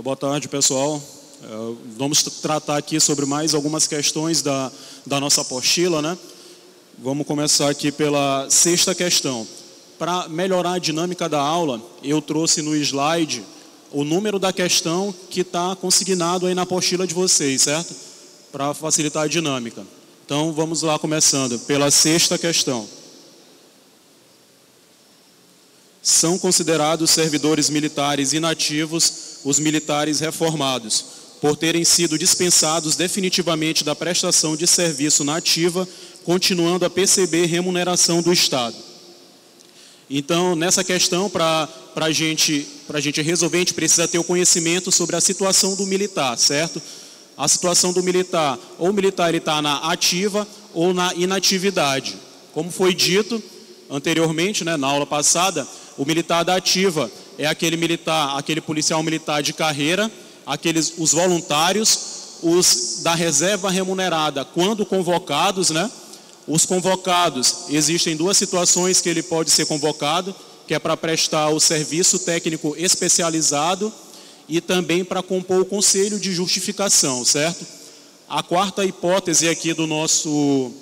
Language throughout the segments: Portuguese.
Boa tarde, pessoal. Vamos tratar aqui sobre mais algumas questões da nossa apostila, né? Vamos começar aqui pela sexta questão. Para melhorar a dinâmica da aula, eu trouxe no slide o número da questão que está consignado aí na apostila de vocês, certo? Para facilitar a dinâmica. Então, vamos lá começando pela sexta questão. São considerados servidores militares inativos os militares reformados, por terem sido dispensados definitivamente da prestação de serviço na ativa, continuando a perceber remuneração do Estado. Então, nessa questão, para a gente resolver, a gente precisa ter o conhecimento sobre a situação do militar, certo? A situação do militar, ou o militar ele está na ativa ou na inatividade. Como foi dito anteriormente, né, na aula passada, o militar da ativa é aquele militar, aquele policial militar de carreira, os voluntários, os da reserva remunerada, quando convocados, né? Os convocados, existem duas situações que ele pode ser convocado, que é para prestar o serviço técnico especializado e também para compor o conselho de justificação, certo? A quarta hipótese aqui do nosso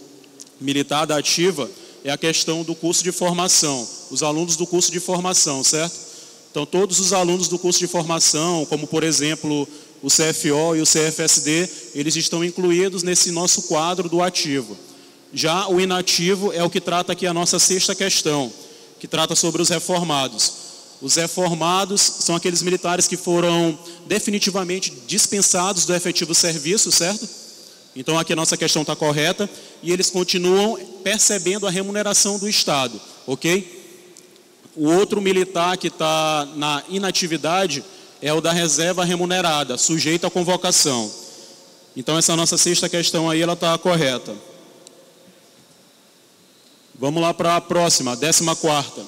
militar da ativa é a questão do curso de formação, os alunos do curso de formação, certo? Então, todos os alunos do curso de formação, como por exemplo o CFO e o CFSD, eles estão incluídos nesse nosso quadro do ativo. Já o inativo é o que trata aqui a nossa sexta questão, que trata sobre os reformados. Os reformados são aqueles militares que foram definitivamente dispensados do efetivo serviço, certo? Então aqui a nossa questão está correta e eles continuam percebendo a remuneração do Estado, ok? O outro militar que está na inatividade é o da reserva remunerada, sujeito à convocação. Então essa nossa sexta questão aí, ela está correta. Vamos lá para a próxima, 14ª.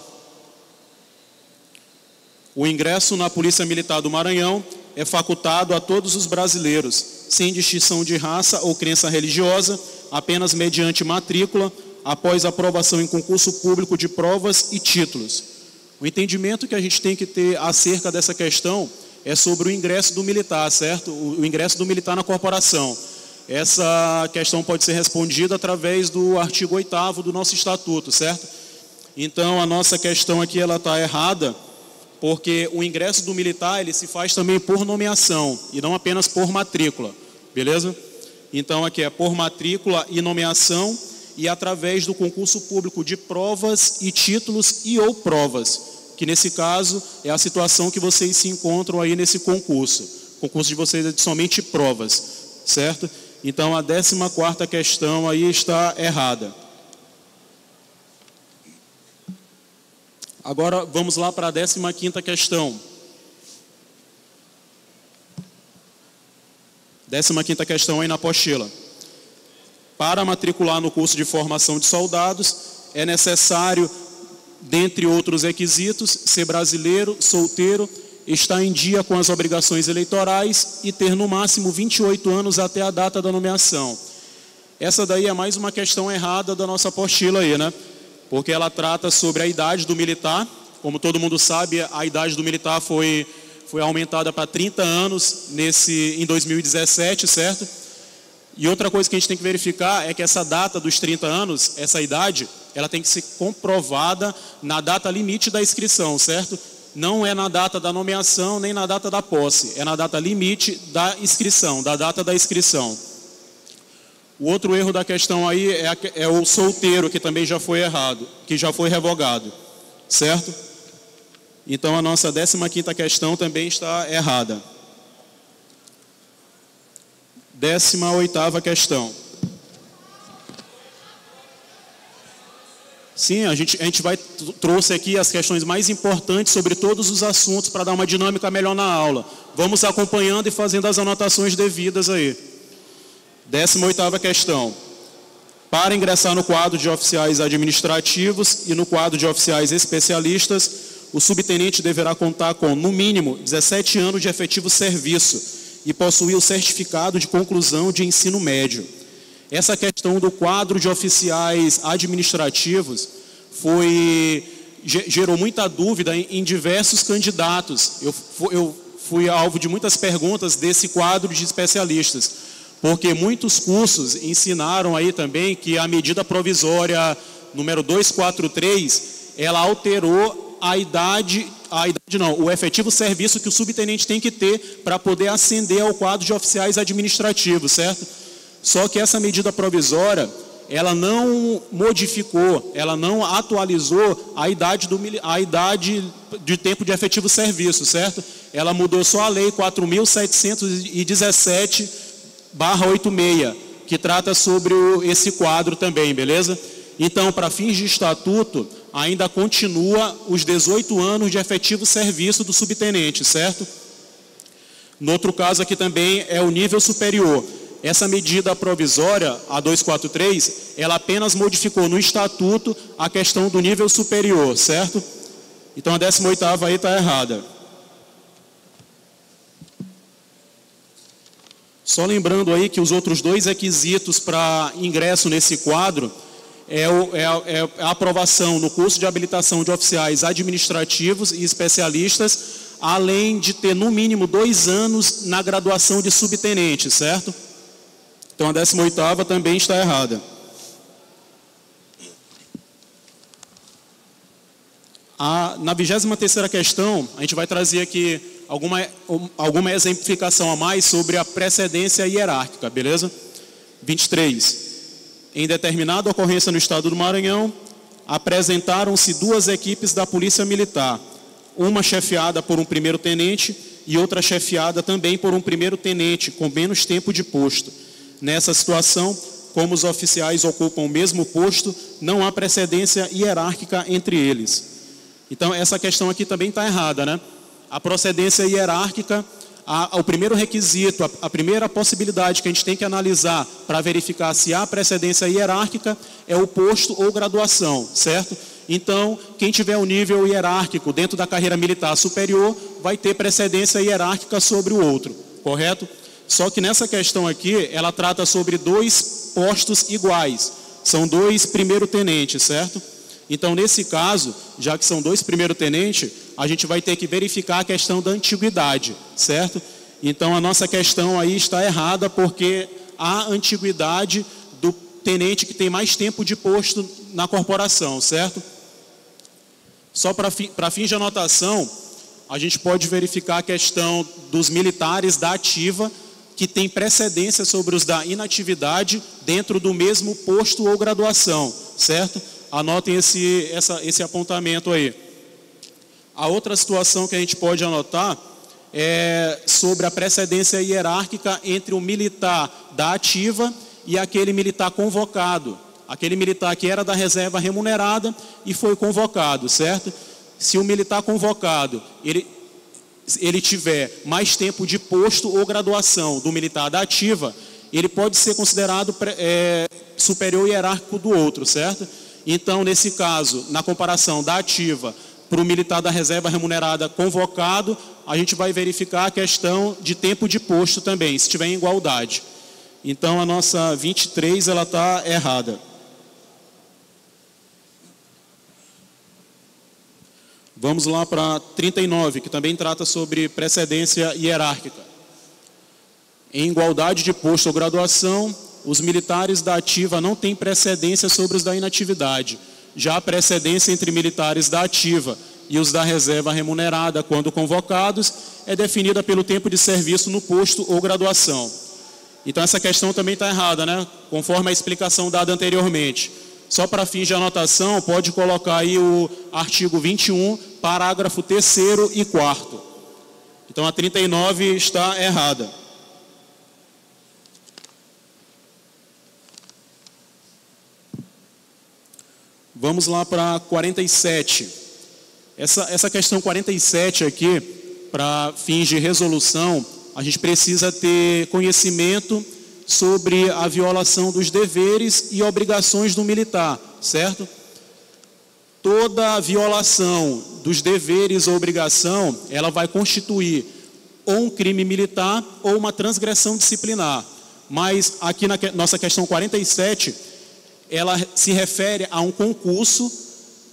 O ingresso na Polícia Militar do Maranhão é facultado a todos os brasileiros, sem distinção de raça ou crença religiosa, apenas mediante matrícula, após aprovação em concurso público de provas e títulos. O entendimento que a gente tem que ter acerca dessa questão é sobre o ingresso do militar, certo? O ingresso do militar na corporação. Essa questão pode ser respondida através do artigo 8º do nosso estatuto, certo? Então, a nossa questão aqui, ela está errada, porque o ingresso do militar, ele se faz também por nomeação, e não apenas por matrícula, beleza? Então, aqui é por matrícula e nomeação, e através do concurso público de provas e títulos e ou provas, que nesse caso é a situação que vocês se encontram aí nesse concurso. O concurso de vocês é de somente provas, certo? Então a 14ª questão aí está errada. Agora vamos lá para a 15ª questão. 15ª questão aí na apostila. Para matricular no curso de formação de soldados, é necessário, dentre outros requisitos, ser brasileiro, solteiro, estar em dia com as obrigações eleitorais e ter no máximo 28 anos até a data da nomeação. Essa daí é mais uma questão errada da nossa apostila aí, né? Porque ela trata sobre a idade do militar. Como todo mundo sabe, a idade do militar foi aumentada para 30 anos em 2017, certo? E outra coisa que a gente tem que verificar é que essa data dos 30 anos, essa idade, ela tem que ser comprovada na data limite da inscrição, certo? Não é na data da nomeação, nem na data da posse. É na data limite da inscrição, da data da inscrição. O outro erro da questão aí é o solteiro, que também já foi errado, que já foi revogado, certo? Então a nossa 15ª questão também está errada. 18ª questão. Sim, a gente trouxe aqui as questões mais importantes sobre todos os assuntos para dar uma dinâmica melhor na aula. Vamos acompanhando e fazendo as anotações devidas aí. 18ª questão. Para ingressar no quadro de oficiais administrativos e no quadro de oficiais especialistas, o subtenente deverá contar com, no mínimo, 17 anos de efetivo serviço e possuir o certificado de conclusão de ensino médio. Essa questão do quadro de oficiais administrativos gerou muita dúvida em diversos candidatos. Eu fui alvo de muitas perguntas desse quadro de especialistas, porque muitos cursos ensinaram aí também que a medida provisória número 243, ela alterou o efetivo serviço que o subtenente tem que ter para poder ascender ao quadro de oficiais administrativos, certo? Só que essa medida provisória, ela não modificou, ela não atualizou a idade de tempo de efetivo serviço, certo? Ela mudou só a lei 4.717/86, que trata sobre esse quadro também, beleza? Então, para fins de estatuto, ainda continua os 18 anos de efetivo serviço do subtenente, certo? No outro caso aqui também é o nível superior. Essa medida provisória, a 243, ela apenas modificou no estatuto a questão do nível superior, certo? Então a 18ª aí está errada. Só lembrando aí que os outros dois requisitos para ingresso nesse quadro é a aprovação no curso de habilitação de oficiais administrativos e especialistas, além de ter no mínimo 2 anos na graduação de subtenente, certo? Então a 18ª também está errada. Na 23ª questão, a gente vai trazer aqui alguma exemplificação a mais sobre a precedência hierárquica, beleza? 23. Em determinada ocorrência no estado do Maranhão, apresentaram-se 2 equipes da Polícia Militar, uma chefiada por um primeiro-tenente e outra chefiada também por um primeiro-tenente, com menos tempo de posto. Nessa situação, como os oficiais ocupam o mesmo posto, não há precedência hierárquica entre eles. Então, essa questão aqui também está errada, né? A procedência hierárquica, o primeiro requisito, a primeira possibilidade que a gente tem que analisar para verificar se há precedência hierárquica é o posto ou graduação, certo? Então, quem tiver um nível hierárquico dentro da carreira militar superior vai ter precedência hierárquica sobre o outro, correto? Só que nessa questão aqui, ela trata sobre 2 postos iguais, são 2 primeiro-tenentes, certo? Então, nesse caso, já que são 2 primeiro-tenentes, a gente vai ter que verificar a questão da antiguidade, certo? Então, a nossa questão aí está errada, porque há antiguidade do tenente que tem mais tempo de posto na corporação, certo? Só para fins de anotação, a gente pode verificar a questão dos militares da ativa, que tem precedência sobre os da inatividade dentro do mesmo posto ou graduação, certo? Anotem esse apontamento aí. A outra situação que a gente pode anotar é sobre a precedência hierárquica entre o militar da ativa e aquele militar convocado. Aquele militar que era da reserva remunerada e foi convocado, certo? Se o militar convocado, ele tiver mais tempo de posto ou graduação do militar da ativa, ele pode ser considerado superior hierárquico do outro, certo? Então, nesse caso, na comparação da ativa para o militar da reserva remunerada convocado, a gente vai verificar a questão de tempo de posto também, se tiver em igualdade. Então, a nossa 23, ela está errada. Vamos lá para 39, que também trata sobre precedência hierárquica. Em igualdade de posto ou graduação, os militares da ativa não têm precedência sobre os da inatividade. Já a precedência entre militares da ativa e os da reserva remunerada, quando convocados, é definida pelo tempo de serviço no posto ou graduação. Então, essa questão também está errada, né? Conforme a explicação dada anteriormente. Só para fins de anotação, pode colocar aí o artigo 21, parágrafo 3º e 4º. Então, a 39 está errada. Vamos lá para 47. Essa questão 47 aqui, para fins de resolução, a gente precisa ter conhecimento sobre a violação dos deveres e obrigações do militar, certo? Toda violação dos deveres ou obrigação, ela vai constituir ou um crime militar ou uma transgressão disciplinar. Mas aqui na nossa questão 47, ela se refere a um concurso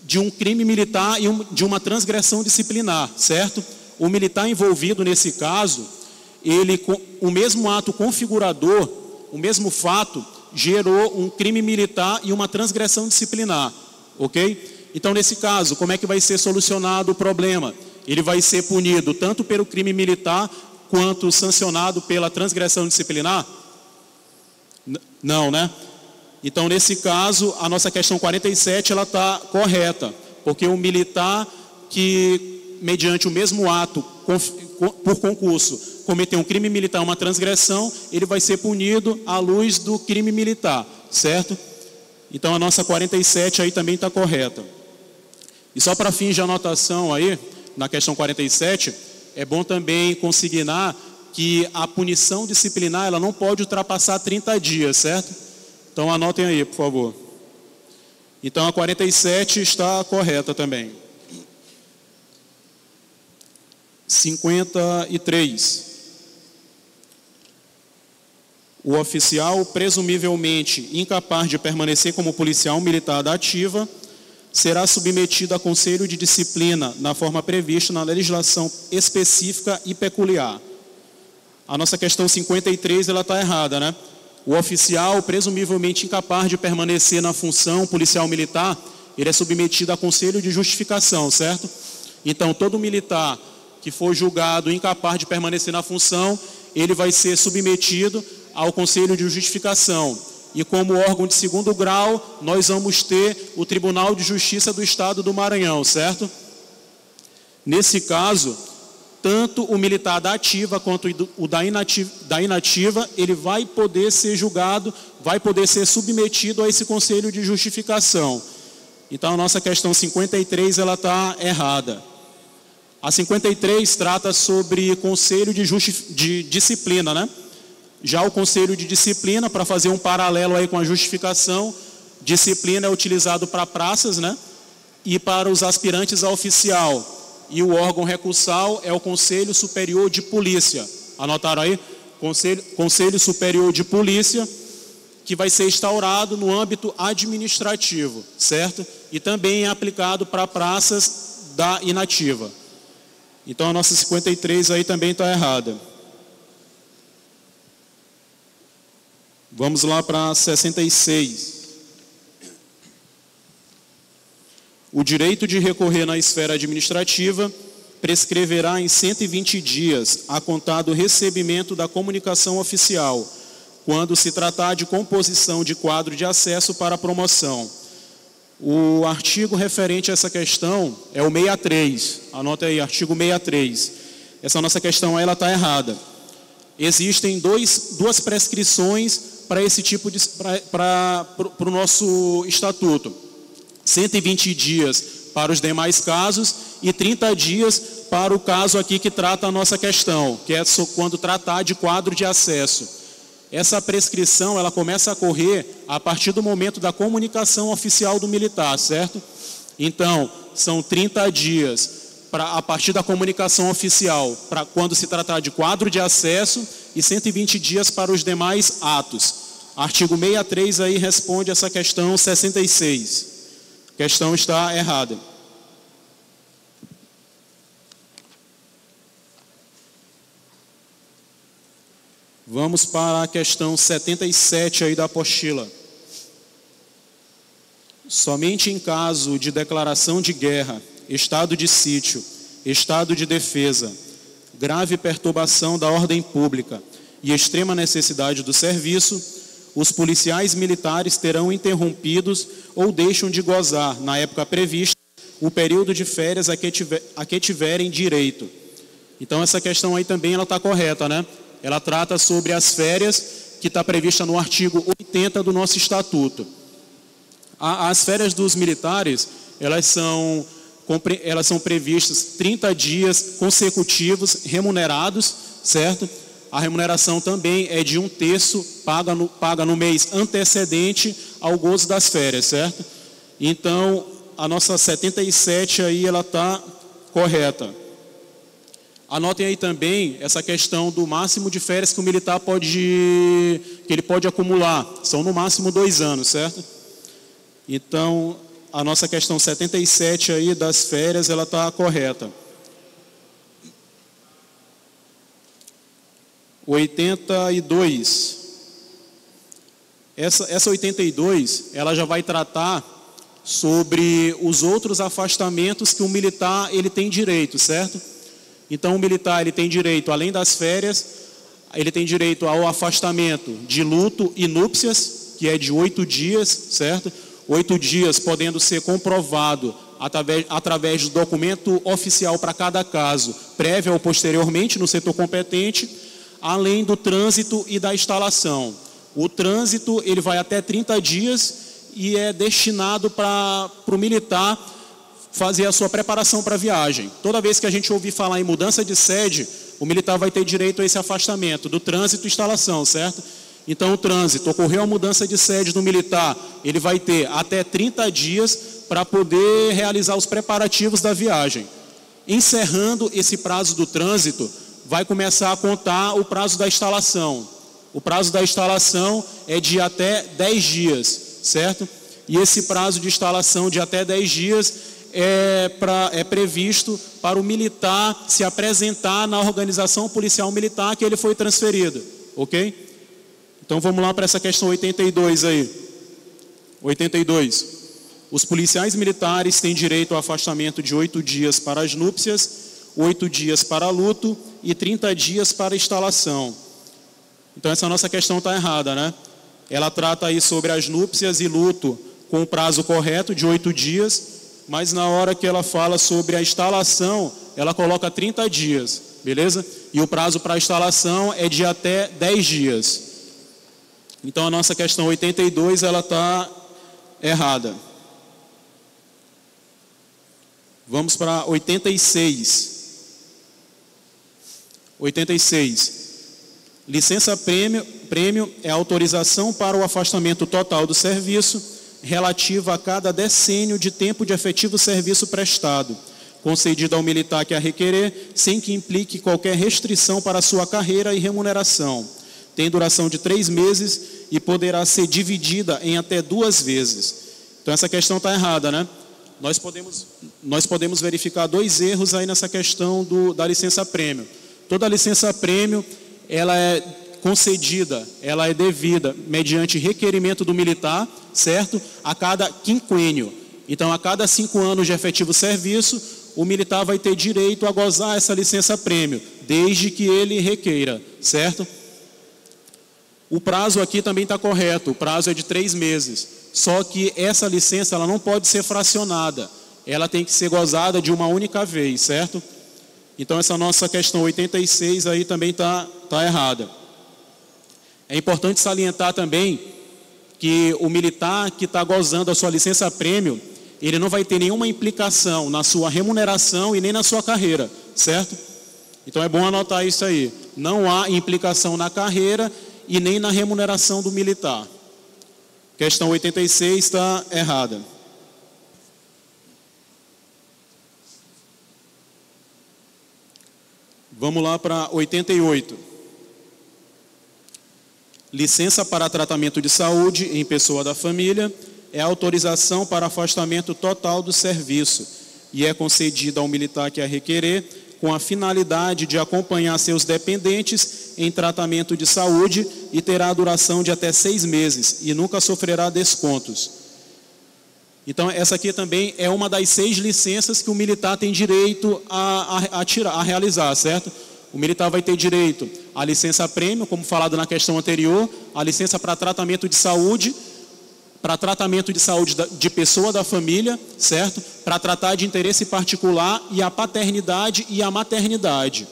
de um crime militar e de uma transgressão disciplinar, certo? o militar envolvido nesse caso, o mesmo ato configurador, o mesmo fato, gerou um crime militar e uma transgressão disciplinar, ok? Então, nesse caso, como é que vai ser solucionado o problema? Ele vai ser punido tanto pelo crime militar quanto sancionado pela transgressão disciplinar? Não, né? Então, nesse caso, a nossa questão 47, ela está correta, porque o militar que, mediante o mesmo ato, por concurso, cometeu um crime militar, uma transgressão, ele vai ser punido à luz do crime militar, certo? Então, a nossa 47 aí também está correta. E só para fins de anotação aí, na questão 47, é bom também consignar que a punição disciplinar, ela não pode ultrapassar 30 dias, certo? Então, anotem aí, por favor. Então, a 47 está correta também. 53. O oficial, presumivelmente incapaz de permanecer como policial militar da ativa, será submetido a conselho de disciplina na forma prevista na legislação específica e peculiar. A nossa questão 53, ela está errada, né? O oficial, presumivelmente incapaz de permanecer na função policial militar, ele é submetido a conselho de justificação, certo? Então, todo militar que for julgado incapaz de permanecer na função, ele vai ser submetido ao conselho de justificação. E como órgão de segundo grau, nós vamos ter o Tribunal de Justiça do Estado do Maranhão, certo? Nesse caso, tanto o militar da ativa quanto o da inativa, ele vai poder ser julgado, vai poder ser submetido a esse conselho de justificação. Então, a nossa questão 53, ela está errada. A 53 trata sobre conselho de disciplina, né? Já o conselho de disciplina, para fazer um paralelo aí com a justificação, disciplina é utilizado para praças, né? E para os aspirantes a oficial. E o órgão recursal é o Conselho Superior de Polícia. Anotaram aí? Conselho Superior de Polícia, que vai ser instaurado no âmbito administrativo, certo? E também é aplicado para praças da inativa. Então, a nossa 53 aí também está errada. Vamos lá para 66. O direito de recorrer na esfera administrativa prescreverá em 120 dias a contar do recebimento da comunicação oficial, quando se tratar de composição de quadro de acesso para promoção. O artigo referente a essa questão é o 63. Anota aí, artigo 63. Essa nossa questão ela está errada. Existem duas prescrições para esse tipo de para o nosso estatuto. 120 dias para os demais casos e 30 dias para o caso aqui que trata a nossa questão, que é quando tratar de quadro de acesso. Essa prescrição, ela começa a correr a partir do momento da comunicação oficial do militar, certo? Então, são 30 dias a partir da comunicação oficial, para quando se tratar de quadro de acesso, e 120 dias para os demais atos. Artigo 63 aí responde essa questão 66. A questão está errada. Vamos para a questão 77 aí da apostila. Somente em caso de declaração de guerra, estado de sítio, estado de defesa, grave perturbação da ordem pública e extrema necessidade do serviço, os policiais militares terão interrompidos ou deixam de gozar, na época prevista, o período de férias a que tiverem direito. Então, essa questão aí também ela está correta, né? Ela trata sobre as férias que está prevista no artigo 80 do nosso estatuto. As férias dos militares, elas são previstas 30 dias consecutivos remunerados, certo? A remuneração também é de 1/3 paga no mês antecedente ao gozo das férias, certo? Então, a nossa 77 aí, ela está correta. Anotem aí também essa questão do máximo de férias que o militar pode acumular. São no máximo 2 anos, certo? Então, a nossa questão 77 aí das férias, ela está correta. 82. Essa 82, ela já vai tratar sobre os outros afastamentos que o militar ele tem direito, certo? Então o militar ele tem direito, além das férias, ele tem direito ao afastamento de luto e núpcias, que é de 8 dias, certo? 8 dias podendo ser comprovado através do documento oficial para cada caso, prévio ou posteriormente no setor competente, além do trânsito e da instalação. O trânsito ele vai até 30 dias e é destinado para o militar fazer a sua preparação para a viagem. Toda vez que a gente ouvir falar em mudança de sede, o militar vai ter direito a esse afastamento do trânsito e instalação, certo? Então o trânsito, ocorreu a mudança de sede do militar, ele vai ter até 30 dias para poder realizar os preparativos da viagem. Encerrando esse prazo do trânsito, vai começar a contar o prazo da instalação. O prazo da instalação é de até 10 dias, certo? E esse prazo de instalação de até 10 dias é previsto para o militar se apresentar na organização policial militar que ele foi transferido, ok? Então vamos lá para essa questão 82 aí. 82. Os policiais militares têm direito ao afastamento de 8 dias para as núpcias, 8 dias para luto e 30 dias para instalação. Então essa nossa questão está errada, né? Ela trata aí sobre as núpcias e luto com o prazo correto de 8 dias, mas na hora que ela fala sobre a instalação, ela coloca 30 dias, beleza? E o prazo para a instalação é de até 10 dias. Então a nossa questão 82, ela está errada. Vamos para 86. 86. Licença-prêmio é autorização para o afastamento total do serviço relativa a cada decênio de tempo de efetivo serviço prestado, concedido ao militar que a requerer, sem que implique qualquer restrição para sua carreira e remuneração. Tem duração de 3 meses e poderá ser dividida em até 2 vezes. Então essa questão está errada, né? Nós podemos verificar 2 erros aí nessa questão da licença-prêmio. Toda licença-prêmio ela é concedida, ela é devida mediante requerimento do militar, certo? A cada quinquênio. Então, a cada 5 anos de efetivo serviço, o militar vai ter direito a gozar essa licença-prêmio, desde que ele requeira, certo? O prazo aqui também está correto, o prazo é de 3 meses. Só que essa licença ela não pode ser fracionada, ela tem que ser gozada de uma única vez, certo? Então essa nossa questão 86 aí também está errada. É importante salientar também que o militar que está gozando a sua licença-prêmio, ele não vai ter nenhuma implicação na sua remuneração e nem na sua carreira, certo? Então é bom anotar isso aí. Não há implicação na carreira e nem na remuneração do militar. Questão 86 está errada. Vamos lá para 88. Licença para tratamento de saúde em pessoa da família é autorização para afastamento total do serviço e é concedida ao militar que a requerer com a finalidade de acompanhar seus dependentes em tratamento de saúde e terá duração de até 6 meses e nunca sofrerá descontos. Então essa aqui também é uma das 6 licenças que o militar tem direito a realizar, certo? O militar vai ter direito à licença-prêmio, como falado na questão anterior, a licença para tratamento de saúde de pessoa da família, certo? Para tratar de interesse particular e a paternidade e a maternidade.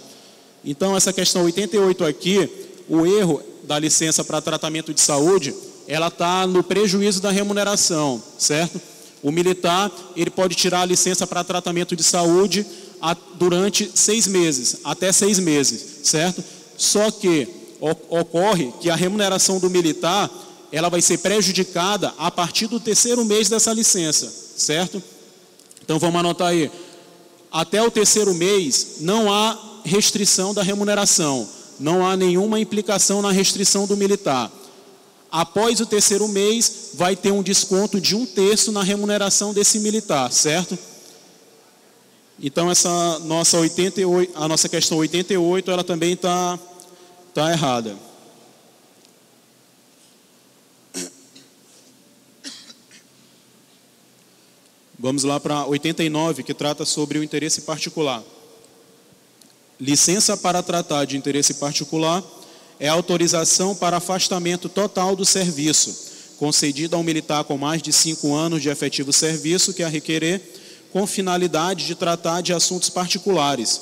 Então essa questão 88 aqui, o erro da licença para tratamento de saúde, ela está no prejuízo da remuneração, certo? O militar, ele pode tirar a licença para tratamento de saúde durante 6 meses, até 6 meses, certo? Só que ocorre que a remuneração do militar, ela vai ser prejudicada a partir do 3º mês dessa licença, certo? Então vamos anotar aí. Até o 3º mês não há restrição da remuneração, não há nenhuma implicação na restrição do militar. Após o 3º mês, vai ter um desconto de 1/3 na remuneração desse militar, certo? Então essa nossa a nossa questão 88, ela também está está errada. Vamos lá para 89, que trata sobre o interesse particular. Licença para tratar de interesse particular é autorização para afastamento total do serviço, concedida a um militar com mais de 5 anos de efetivo serviço que a requerer, com finalidade de tratar de assuntos particulares,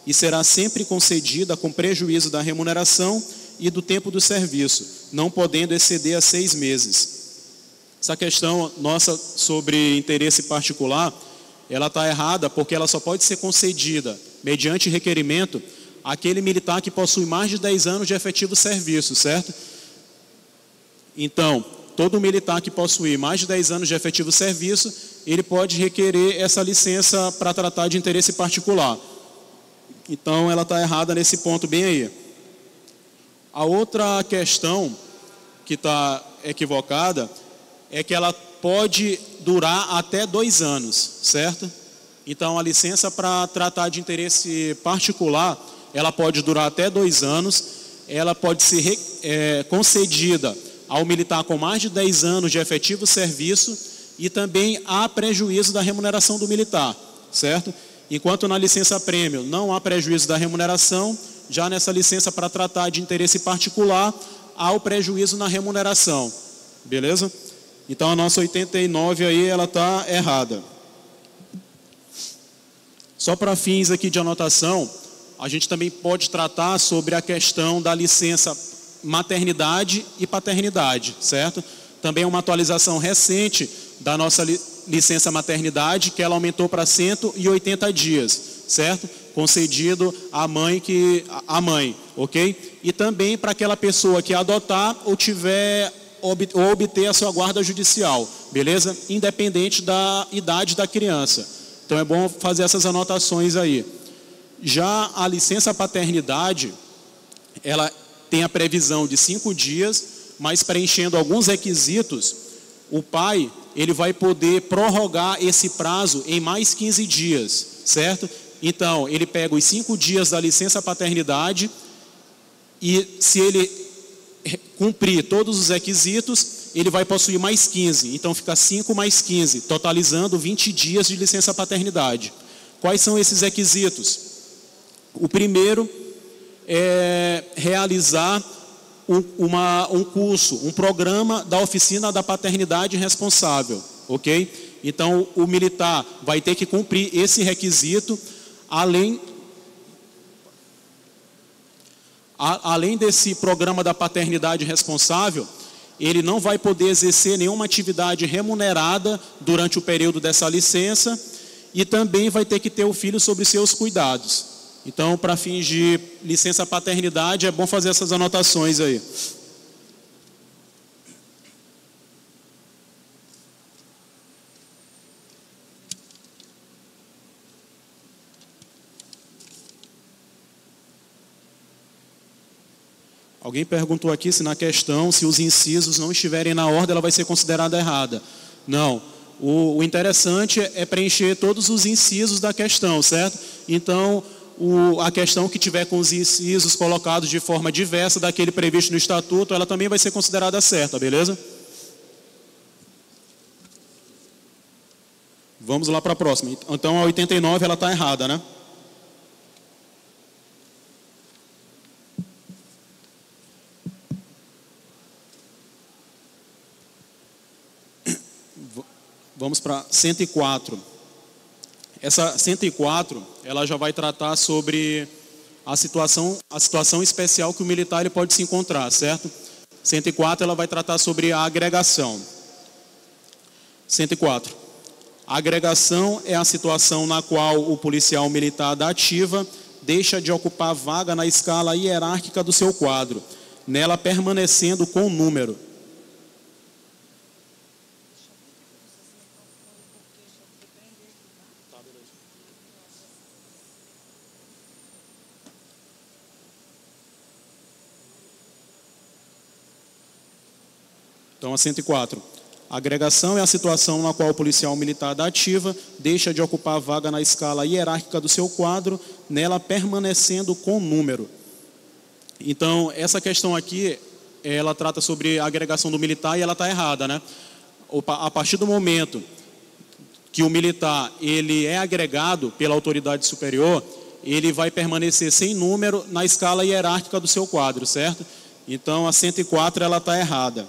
e será sempre concedida com prejuízo da remuneração e do tempo do serviço, não podendo exceder a 6 meses. Essa questão nossa sobre interesse particular, ela está errada porque ela só pode ser concedida mediante requerimento àquele militar que possui mais de 10 anos de efetivo serviço, certo? Então, todo militar que possuir mais de 10 anos de efetivo serviço, ele pode requerer essa licença para tratar de interesse particular. Então, ela está errada nesse ponto bem aí. A outra questão que está equivocada é que ela pode durar até 2 anos, certo? Então, a licença para tratar de interesse particular, ela pode durar até 2 anos, ela pode ser concedida ao militar com mais de 10 anos de efetivo serviço e também há prejuízo da remuneração do militar, certo? Enquanto na licença prêmio não há prejuízo da remuneração, já nessa licença para tratar de interesse particular, há o prejuízo na remuneração, beleza? Então a nossa 89 aí, ela está errada. Só para fins aqui de anotação, a gente também pode tratar sobre a questão da licença maternidade e paternidade, certo? Também é uma atualização recente da nossa licença maternidade, que ela aumentou para 180 dias, certo? Concedido à mãe, ok? E também para aquela pessoa que adotar ou obter a sua guarda judicial, beleza? Independente da idade da criança. Então é bom fazer essas anotações aí. Já a licença paternidade, ela tem a previsão de 5 dias, mas preenchendo alguns requisitos, o pai, ele vai poder prorrogar esse prazo em mais 15 dias, certo? Então, ele pega os 5 dias da licença paternidade e se ele cumprir todos os requisitos, ele vai possuir mais 15. Então, fica 5 mais 15, totalizando 20 dias de licença paternidade. Quais são esses requisitos? O primeiro é realizar um curso, um programa da oficina da paternidade responsável, ok? Então, o militar vai ter que cumprir esse requisito, além desse programa da paternidade responsável, ele não vai poder exercer nenhuma atividade remunerada durante o período dessa licença e também vai ter que ter o filho sob seus cuidados. Então, para fins de licença paternidade, é bom fazer essas anotações aí. Alguém perguntou aqui se na questão, se os incisos não estiverem na ordem, ela vai ser considerada errada. Não. O interessante é preencher todos os incisos da questão, certo? Então, a questão que tiver com os incisos colocados de forma diversa daquele previsto no estatuto, ela também vai ser considerada certa, beleza? Vamos lá para a próxima. Então, a 89 ela está errada, né? Vamos para 104. Essa 104, ela já vai tratar sobre a situação especial que o militar ele pode se encontrar, certo? 104, ela vai tratar sobre a agregação. 104. A agregação é a situação na qual o policial militar da ativa deixa de ocupar vaga na escala hierárquica do seu quadro, nela permanecendo com o número. Então, a 104. A agregação é a situação na qual o policial militar da ativa deixa de ocupar a vaga na escala hierárquica do seu quadro, nela permanecendo com número. Então, essa questão aqui, ela trata sobre a agregação do militar e ela está errada, né? A partir do momento que o militar ele é agregado pela autoridade superior, ele vai permanecer sem número na escala hierárquica do seu quadro, certo? Então, a 104 ela está errada.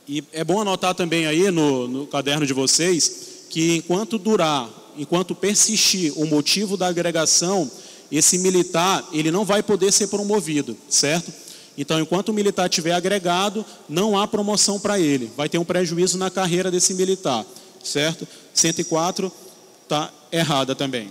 E é bom anotar também aí no caderno de vocês que enquanto persistir o motivo da agregação, esse militar ele não vai poder ser promovido, certo? Então, enquanto o militar estiver agregado, não há promoção para ele. Vai ter um prejuízo na carreira desse militar, certo? 104 está errada também.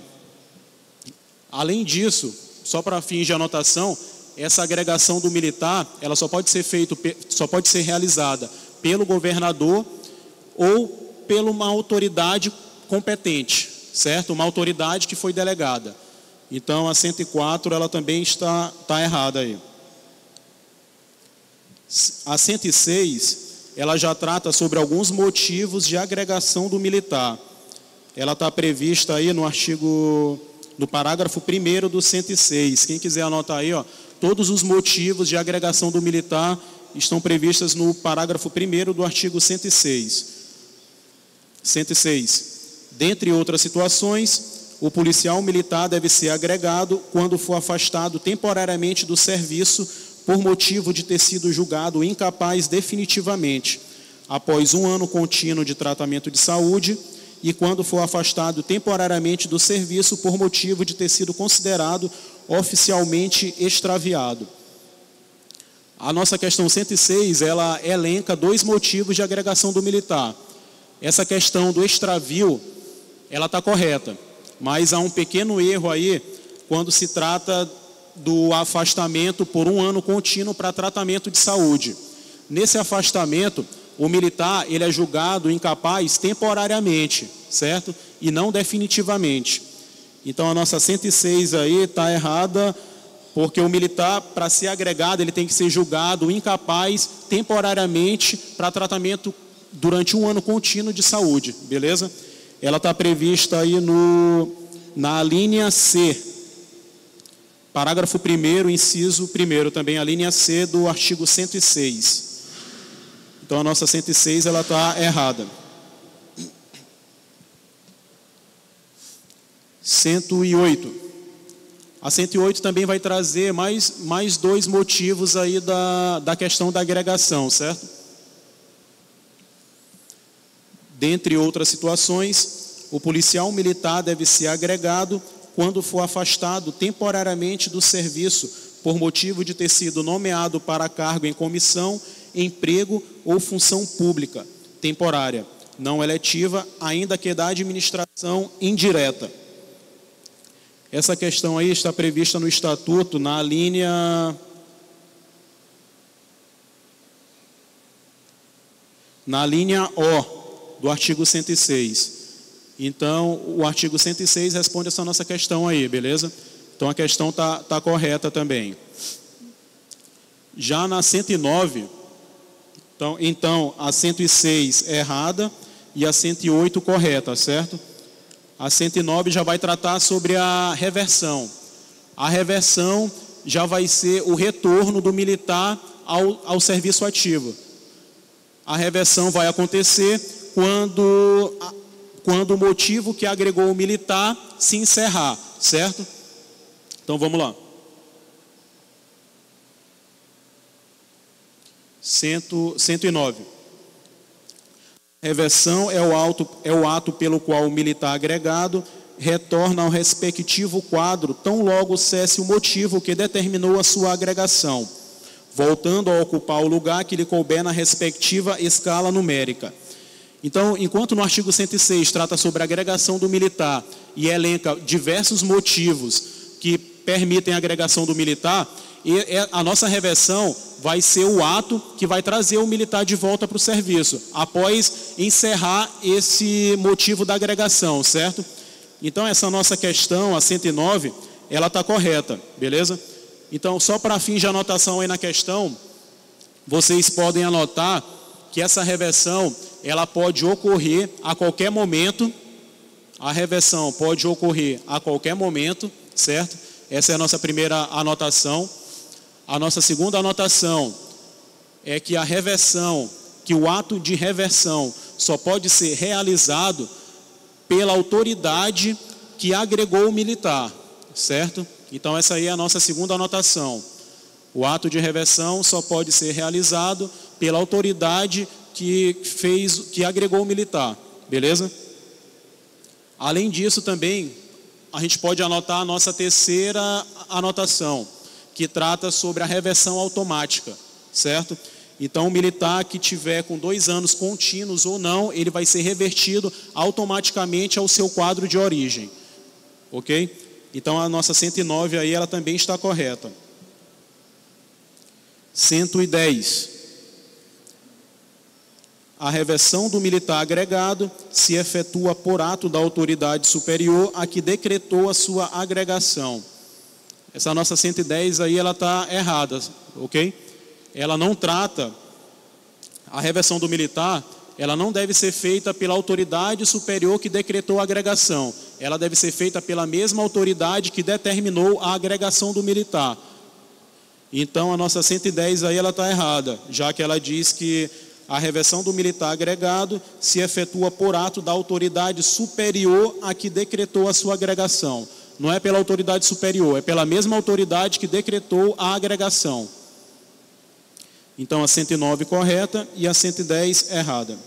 Além disso, só para fins de anotação, essa agregação do militar, ela só pode ser realizada pelo governador ou por uma autoridade competente, certo? Uma autoridade que foi delegada. Então, a 104, ela também está errada aí. A 106, ela já trata sobre alguns motivos de agregação do militar. Ela está prevista aí no parágrafo 1º do 106. Quem quiser anotar aí, ó, todos os motivos de agregação do militar estão previstos no parágrafo 1º do artigo 106. 106. Dentre outras situações, o policial militar deve ser agregado quando for afastado temporariamente do serviço por motivo de ter sido julgado incapaz definitivamente, após 1 ano contínuo de tratamento de saúde, e quando for afastado temporariamente do serviço por motivo de ter sido considerado oficialmente extraviado. A nossa questão 106, ela elenca 2 motivos de agregação do militar. Essa questão do extravio, ela está correta, mas há um pequeno erro aí quando se trata do afastamento por 1 ano contínuo para tratamento de saúde. Nesse afastamento, o militar ele é julgado incapaz temporariamente, certo? E não definitivamente. Então a nossa 106 aí está errada, porque o militar, para ser agregado, ele tem que ser julgado incapaz temporariamente para tratamento durante 1 ano contínuo de saúde, beleza? Ela está prevista aí na linha C. Parágrafo 1º, inciso 1º, também a linha C do artigo 106. Então, a nossa 106, ela está errada. 108. A 108 também vai trazer mais 2 motivos aí da questão da agregação, certo? Dentre outras situações, o policial militar deve ser agregado quando for afastado temporariamente do serviço por motivo de ter sido nomeado para cargo em comissão, emprego ou função pública temporária, não eletiva, ainda que da administração indireta. Essa questão aí está prevista no Estatuto na linha O do artigo 106. Então, o artigo 106 responde essa nossa questão aí, beleza? Então, a questão está correta também. Já na 109, então, a 106 é errada e a 108 correta, certo? A 109 já vai tratar sobre a reversão. A reversão já vai ser o retorno do militar ao serviço ativo. A reversão vai acontecer quando o motivo que agregou o militar se encerrar, certo? Então vamos lá. 109. Reversão é o ato pelo qual o militar agregado retorna ao respectivo quadro, tão logo cesse o motivo que determinou a sua agregação, voltando a ocupar o lugar que lhe couber na respectiva escala numérica. Então, enquanto no artigo 106 trata sobre a agregação do militar e elenca diversos motivos que permitem a agregação do militar, a nossa reversão vai ser o ato que vai trazer o militar de volta para o serviço, após encerrar esse motivo da agregação, certo? Então, essa nossa questão, a 109, ela está correta, beleza? Então, só para fins de anotação aí na questão, vocês podem anotar que essa reversão, ela pode ocorrer a qualquer momento. A reversão pode ocorrer a qualquer momento, certo? Essa é a nossa primeira anotação. A nossa segunda anotação é que a reversão, que o ato de reversão só pode ser realizado pela autoridade que agregou o militar, certo? Então essa aí é a nossa segunda anotação. O ato de reversão só pode ser realizado pela autoridade que agregou o militar, beleza? Além disso também, a gente pode anotar a nossa terceira anotação, que trata sobre a reversão automática, certo? Então, o militar que tiver com 2 anos contínuos ou não, ele vai ser revertido automaticamente ao seu quadro de origem, ok? Então, a nossa 109 aí, ela também está correta. 110. A reversão do militar agregado se efetua por ato da autoridade superior a que decretou a sua agregação. Essa nossa 110 aí, ela está errada, ok? Ela não trata, a reversão do militar, ela não deve ser feita pela autoridade superior que decretou a agregação. Ela deve ser feita pela mesma autoridade que determinou a agregação do militar. Então, a nossa 110 aí, ela está errada, já que ela diz que a reversão do militar agregado se efetua por ato da autoridade superior a que decretou a sua agregação. Não é pela autoridade superior, é pela mesma autoridade que decretou a agregação. Então, a 109 correta e a 110 errada.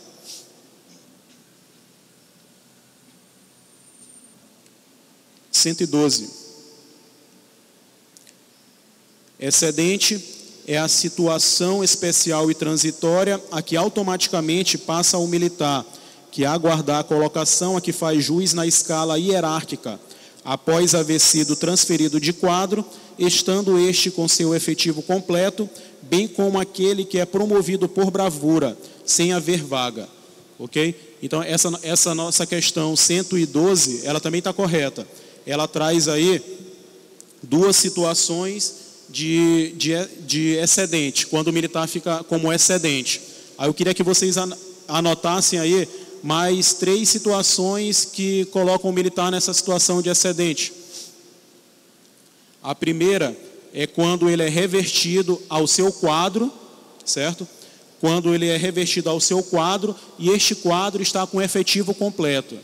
(112) Excedente é a situação especial e transitória a que automaticamente passa ao militar, que aguardar a colocação a que faz jus na escala hierárquica, após haver sido transferido de quadro, estando este com seu efetivo completo, bem como aquele que é promovido por bravura, sem haver vaga. Ok? Então, essa nossa questão 112, ela também está correta. Ela traz aí 2 situações de excedente, quando o militar fica como excedente. Aí eu queria que vocês anotassem aí mais 3 situações que colocam o militar nessa situação de excedente. A primeira é quando ele é revertido ao seu quadro, certo? Quando ele é revertido ao seu quadro e este quadro está com efetivo completo.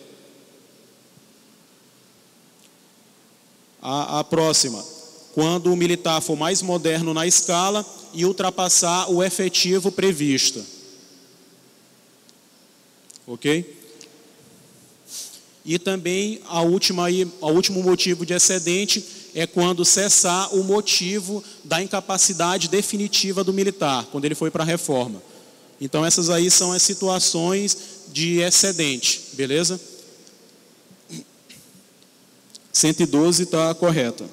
A próxima, quando o militar for mais moderno na escala e ultrapassar o efetivo previsto. Ok? E também o último motivo de excedente é quando cessar o motivo da incapacidade definitiva do militar, quando ele foi para a reforma. Então essas aí são as situações de excedente, beleza? 112 está correta.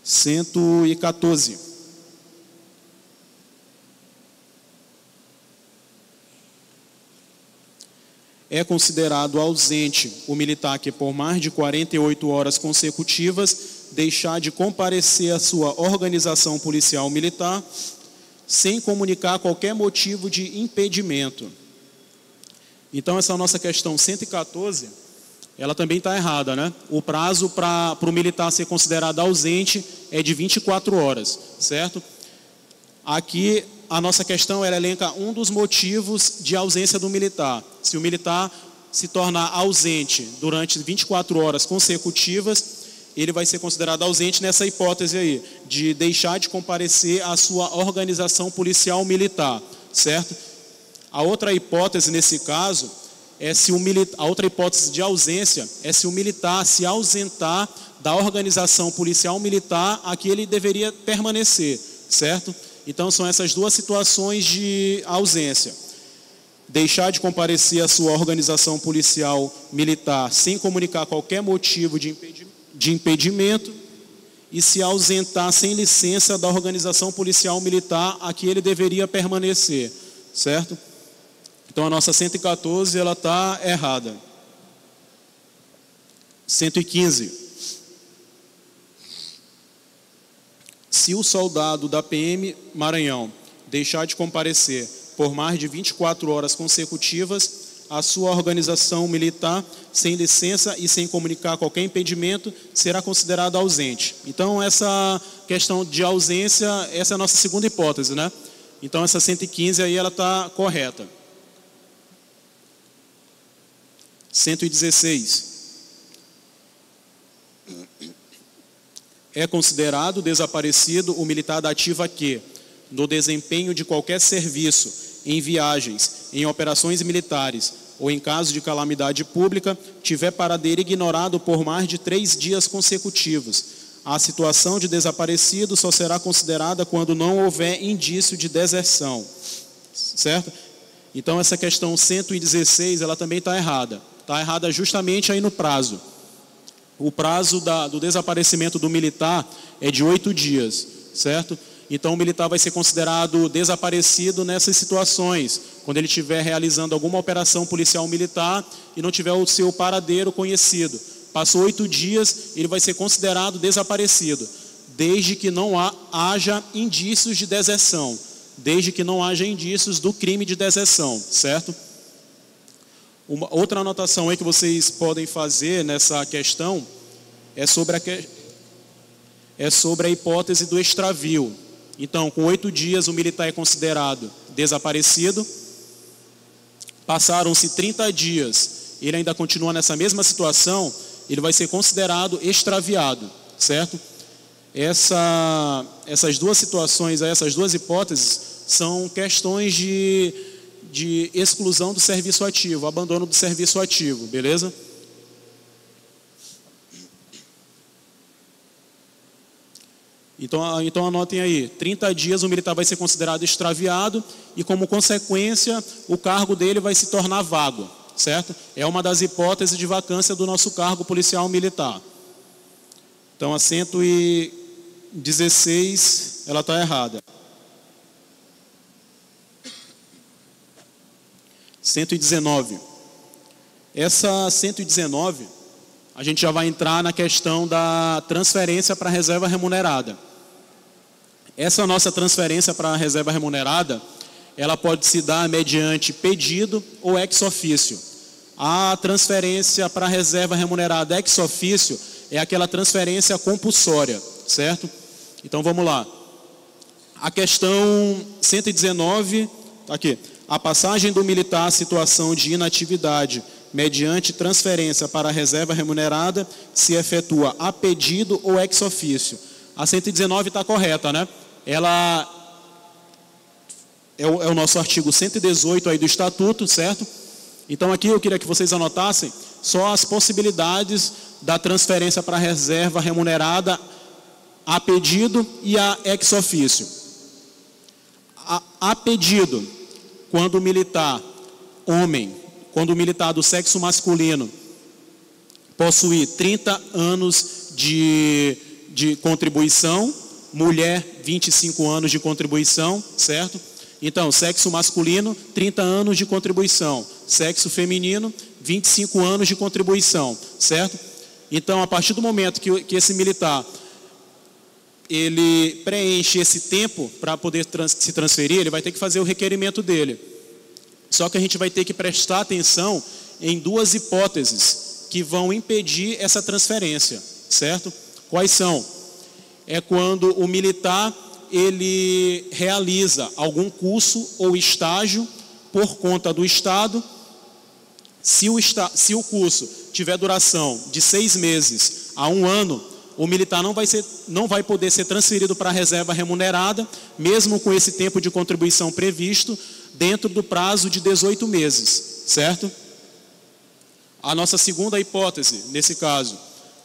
(114) É considerado ausente o militar que por mais de 48 horas consecutivas deixar de comparecer à sua organização policial militar sem comunicar qualquer motivo de impedimento. Então essa nossa questão 114, ela também está errada, né? O prazo para o militar ser considerado ausente é de 24 horas, certo? Aqui a nossa questão, ela elenca um dos motivos de ausência do militar. Se o militar se tornar ausente durante 24 horas consecutivas, ele vai ser considerado ausente nessa hipótese aí, de deixar de comparecer à sua organização policial militar, certo? A outra hipótese nesse caso é a outra hipótese de ausência é se o militar se ausentar da organização policial militar a que ele deveria permanecer, certo? Então são essas 2 situações de ausência. Deixar de comparecer à sua organização policial militar sem comunicar qualquer motivo de impedimento e se ausentar sem licença da organização policial militar a que ele deveria permanecer, certo? Então a nossa 114, ela está errada. 115. Se o soldado da PM Maranhão deixar de comparecer por mais de 24 horas consecutivas, a sua organização militar sem licença e sem comunicar qualquer impedimento, será considerado ausente. Então, essa questão de ausência, essa é a nossa segunda hipótese, né? Então, essa 115 aí, ela está correta. 116. É considerado desaparecido o militar da ativa que, no desempenho de qualquer serviço, em viagens, em operações militares ou em caso de calamidade pública, tiver paradeiro ignorado por mais de 3 dias consecutivos. A situação de desaparecido só será considerada quando não houver indício de deserção. Certo? Então, essa questão 116, ela também está errada. Está errada justamente aí no prazo. O prazo do desaparecimento do militar é de 8 dias, certo? Então, o militar vai ser considerado desaparecido nessas situações, quando ele estiver realizando alguma operação policial militar e não tiver o seu paradeiro conhecido. Passou 8 dias, ele vai ser considerado desaparecido, desde que não haja indícios de deserção, desde que não haja indícios do crime de deserção, certo? Uma outra anotação aí que vocês podem fazer nessa questão é sobre a hipótese do extravio. Então, com 8 dias o militar é considerado desaparecido. Passaram-se 30 dias, ele ainda continua nessa mesma situação, ele vai ser considerado extraviado, certo? Essas duas situações, essas duas hipóteses, são questões de exclusão do serviço ativo, abandono do serviço ativo, beleza? Então anotem aí, 30 dias o militar vai ser considerado extraviado e, como consequência, o cargo dele vai se tornar vago, certo? É uma das hipóteses de vacância do nosso cargo policial militar. Então, a 116, ela está errada. 119. Essa 119, a gente já vai entrar na questão da transferência para a reserva remunerada. Essa nossa transferência para a reserva remunerada, ela pode se dar mediante pedido ou ex officio. A transferência para a reserva remunerada ex officio é aquela transferência compulsória, certo? Então vamos lá. A questão 119, tá aqui. A passagem do militar à situação de inatividade mediante transferência para a reserva remunerada se efetua a pedido ou ex officio. A 119 está correta, né? Ela é o nosso artigo 118 aí do Estatuto, certo? Então aqui eu queria que vocês anotassem só as possibilidades da transferência para a reserva remunerada a pedido e a ex officio. A pedido, quando o militar homem, quando o militar do sexo masculino possuir 30 anos de contribuição, mulher 25 anos de contribuição, certo? Então, sexo masculino, 30 anos de contribuição, sexo feminino, 25 anos de contribuição, certo? Então, a partir do momento que esse militar ele preenche esse tempo para poder se transferir, ele vai ter que fazer o requerimento dele. Só que a gente vai ter que prestar atenção em duas hipóteses que vão impedir essa transferência, certo? Quais são? É quando o militar ele realiza algum curso ou estágio por conta do Estado. Se o curso tiver duração de 6 meses a 1 ano, o militar não vai poder ser transferido para a reserva remunerada, mesmo com esse tempo de contribuição previsto, dentro do prazo de 18 meses, certo? A nossa segunda hipótese, nesse caso,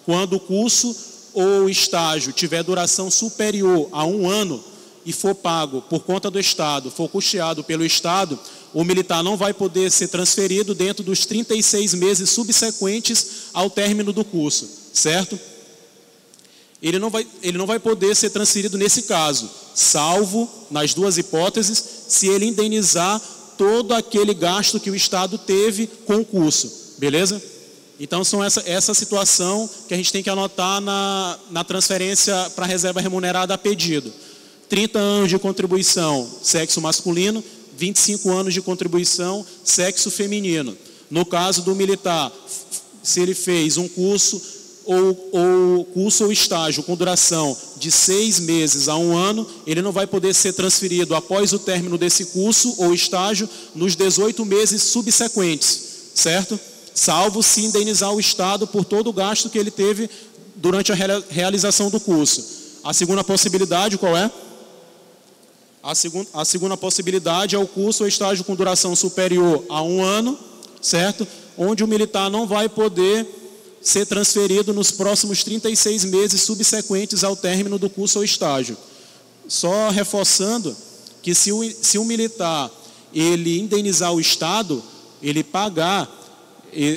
quando o curso ou estágio tiver duração superior a 1 ano e for pago por conta do Estado, for custeado pelo Estado, o militar não vai poder ser transferido dentro dos 36 meses subsequentes ao término do curso, certo? Ele não vai poder ser transferido nesse caso, salvo, nas duas hipóteses, se ele indenizar todo aquele gasto que o Estado teve com o curso, beleza? Então, são essa situação que a gente tem que anotar na transferência para a reserva remunerada a pedido. 30 anos de contribuição, sexo masculino, 25 anos de contribuição, sexo feminino. No caso do militar, se ele fez um curso ou estágio com duração de 6 meses a 1 ano, ele não vai poder ser transferido após o término desse curso ou estágio nos 18 meses subsequentes, certo? Salvo se indenizar o Estado por todo o gasto que ele teve durante a realização do curso. A segunda possibilidade qual é? A segunda possibilidade é o curso ou estágio com duração superior a 1 ano, certo? Onde o militar não vai poder ser transferido nos próximos 36 meses subsequentes ao término do curso ou estágio. Só reforçando que se o militar ele indenizar o Estado, ele pagar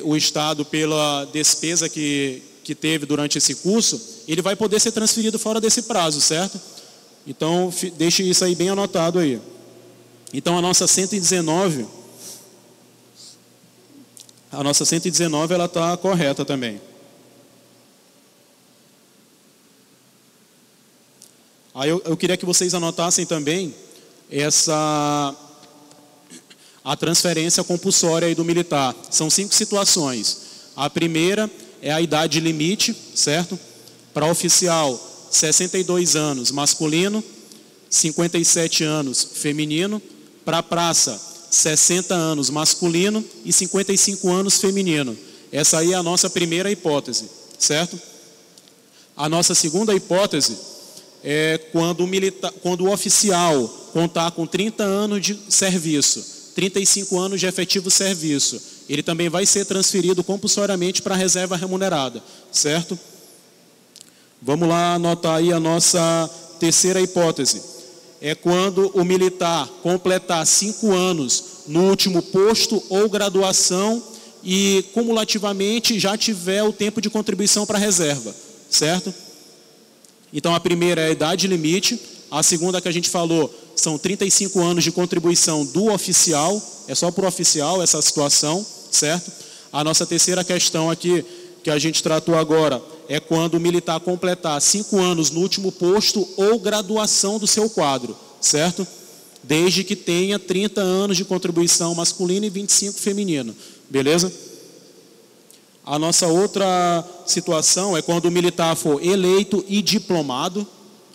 o Estado pela despesa que teve durante esse curso, ele vai poder ser transferido fora desse prazo, certo? Então, deixe isso aí bem anotado aí. Então, a nossa 119, ela está correta também. Aí eu queria que vocês anotassem também a transferência compulsória aí do militar. São 5 situações. A primeira é a idade limite, certo? Para oficial, 62 anos masculino, 57 anos feminino. Para praça, 60 anos masculino e 55 anos feminino. Essa aí é a nossa primeira hipótese, certo? A nossa segunda hipótese é quando o oficial contar com 30 anos de serviço, 35 anos de efetivo serviço, ele também vai ser transferido compulsoriamente para a reserva remunerada, certo? Vamos lá anotar aí a nossa terceira hipótese. É quando o militar completar 5 anos no último posto ou graduação e cumulativamente já tiver o tempo de contribuição para a reserva, certo? Então a primeira é a idade limite, a segunda que a gente falou são 35 anos de contribuição do oficial, é só para o oficial essa situação, certo? A nossa terceira questão aqui, que a gente tratou agora, é quando o militar completar 5 anos no último posto ou graduação do seu quadro, certo? Desde que tenha 30 anos de contribuição masculina e 25 feminino, beleza? A nossa outra situação é quando o militar for eleito e diplomado.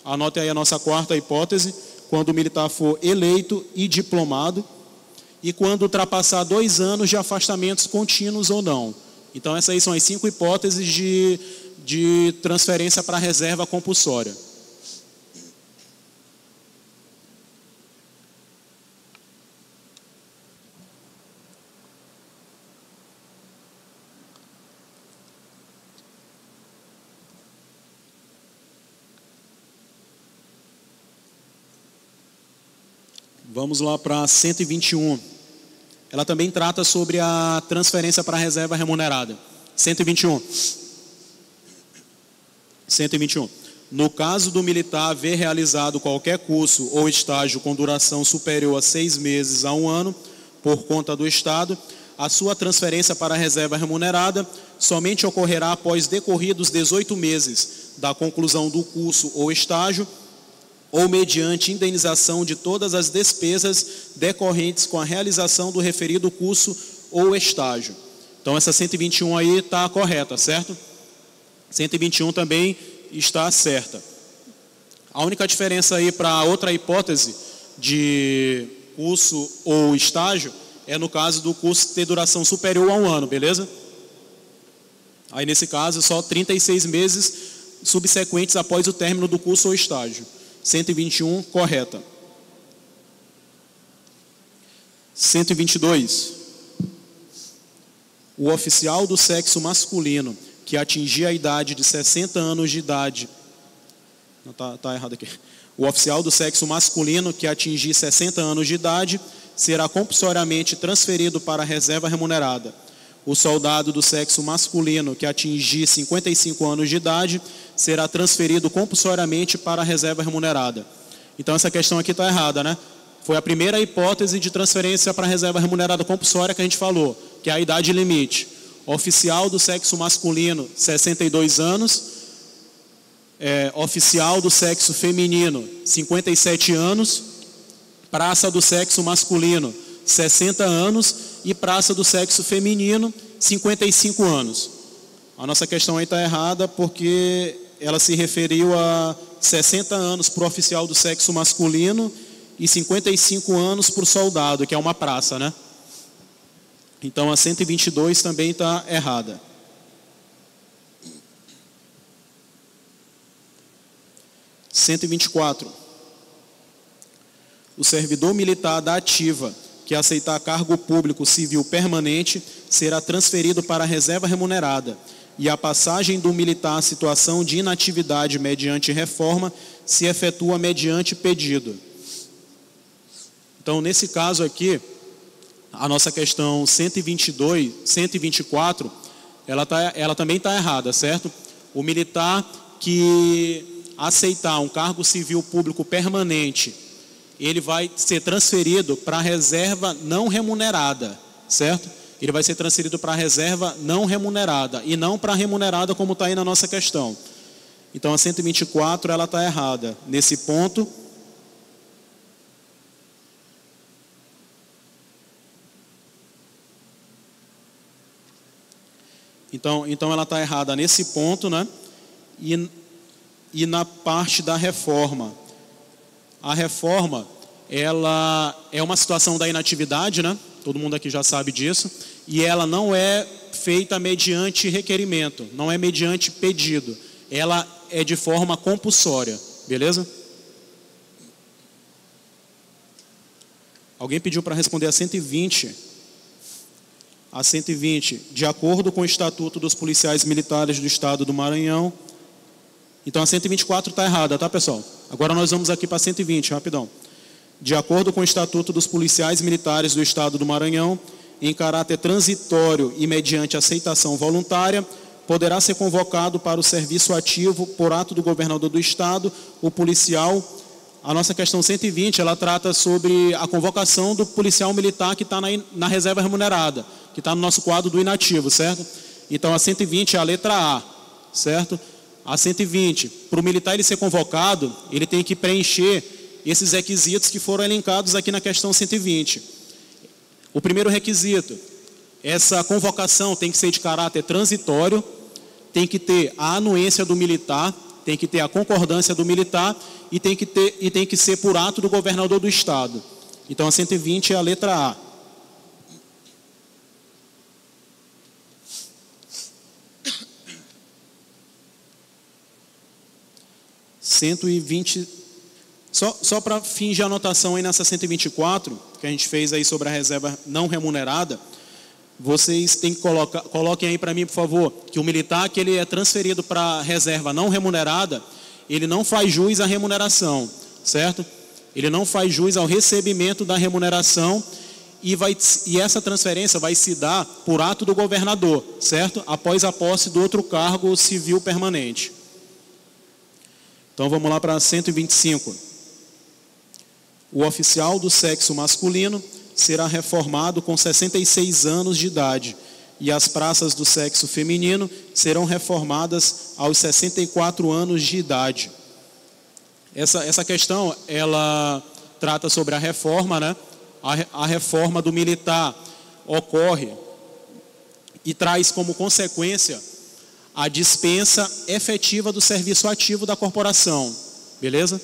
Anote aí a nossa quarta hipótese, quando o militar for eleito e diplomado, e quando ultrapassar 2 anos de afastamentos contínuos ou não. Então essas aí são as 5 hipóteses de transferência para a reserva compulsória. Vamos lá para 121. Ela também trata sobre a transferência para a reserva remunerada. 121. 121. No caso do militar haver realizado qualquer curso ou estágio com duração superior a 6 meses a 1 ano, por conta do Estado, a sua transferência para a reserva remunerada somente ocorrerá após decorridos 18 meses da conclusão do curso ou estágio, ou mediante indenização de todas as despesas decorrentes com a realização do referido curso ou estágio. Então essa 121 aí está correta, certo? 121 também está certa. A única diferença aí para outra hipótese de curso ou estágio é no caso do curso ter duração superior a 1 ano, beleza? Aí nesse caso só 36 meses subsequentes após o término do curso ou estágio. 121, correta. 122. O oficial do sexo masculino que atingir a idade de 60 anos de idade... Não, tá errado aqui. O oficial do sexo masculino que atingir 60 anos de idade será compulsoriamente transferido para a reserva remunerada. O soldado do sexo masculino que atingir 55 anos de idade será transferido compulsoriamente para a reserva remunerada. Então essa questão aqui está errada, né? Foi a primeira hipótese de transferência para a reserva remunerada compulsória que a gente falou, que é a idade limite. Oficial do sexo masculino, 62 anos. Oficial do sexo feminino, 57 anos. praça do sexo masculino, 60 anos, e praça do sexo feminino, 55 anos. A nossa questão aí está errada porque ela se referiu a 60 anos para o oficial do sexo masculino e 55 anos para o soldado, que é uma praça, né? Então a 122 também está errada. - 124. O servidor militar da ativa que aceitar cargo público civil permanente será transferido para a reserva remunerada, e a passagem do militar à situação de inatividade mediante reforma se efetua mediante pedido. Então, nesse caso aqui, a nossa questão 124, ela também está errada, certo? O militar que aceitar um cargo civil público permanente, ele vai ser transferido para a reserva não remunerada, certo? Ele vai ser transferido para a reserva não remunerada e não para a remunerada, como está aí na nossa questão. Então a 124 ela está errada nesse ponto. Então ela está errada nesse ponto, né? E na parte da reforma. A reforma, ela é uma situação da inatividade, né? Todo mundo aqui já sabe disso. E ela não é feita mediante requerimento, não é mediante pedido. Ela é de forma compulsória, beleza? Alguém pediu para responder a 120. A 120, de acordo com o Estatuto dos Policiais Militares do Estado do Maranhão. Então a 124 está errada, tá, pessoal? Agora nós vamos aqui para 120, rapidão. De acordo com o Estatuto dos Policiais Militares do Estado do Maranhão, em caráter transitório e mediante aceitação voluntária, poderá ser convocado para o serviço ativo, por ato do governador do Estado, o policial. A nossa questão 120, ela trata sobre a convocação do policial militar que está na reserva remunerada, que está no nosso quadro do inativo, certo? Então a 120 é a letra A, certo? A 120, para o militar ele ser convocado, ele tem que preencher esses requisitos que foram elencados aqui na questão 120. O primeiro requisito, essa convocação tem que ser de caráter transitório, tem que ter a anuência do militar, tem que ter a concordância do militar e tem que ser por ato do governador do Estado. Então a 120 é a letra A. Só para fins de anotação aí nessa 124, que a gente fez aí sobre a reserva não remunerada, vocês têm que coloquem aí para mim, por favor, que o militar que ele é transferido para a reserva não remunerada, ele não faz jus à remuneração, certo? Ele não faz jus ao recebimento da remuneração e essa transferência vai se dar por ato do governador, certo? Após a posse do outro cargo civil permanente. Então vamos lá para 125. O oficial do sexo masculino será reformado com 66 anos de idade e as praças do sexo feminino serão reformadas aos 64 anos de idade. Essa questão, ela trata sobre a reforma, né? A reforma do militar ocorre e traz como consequência a dispensa efetiva do serviço ativo da corporação, beleza?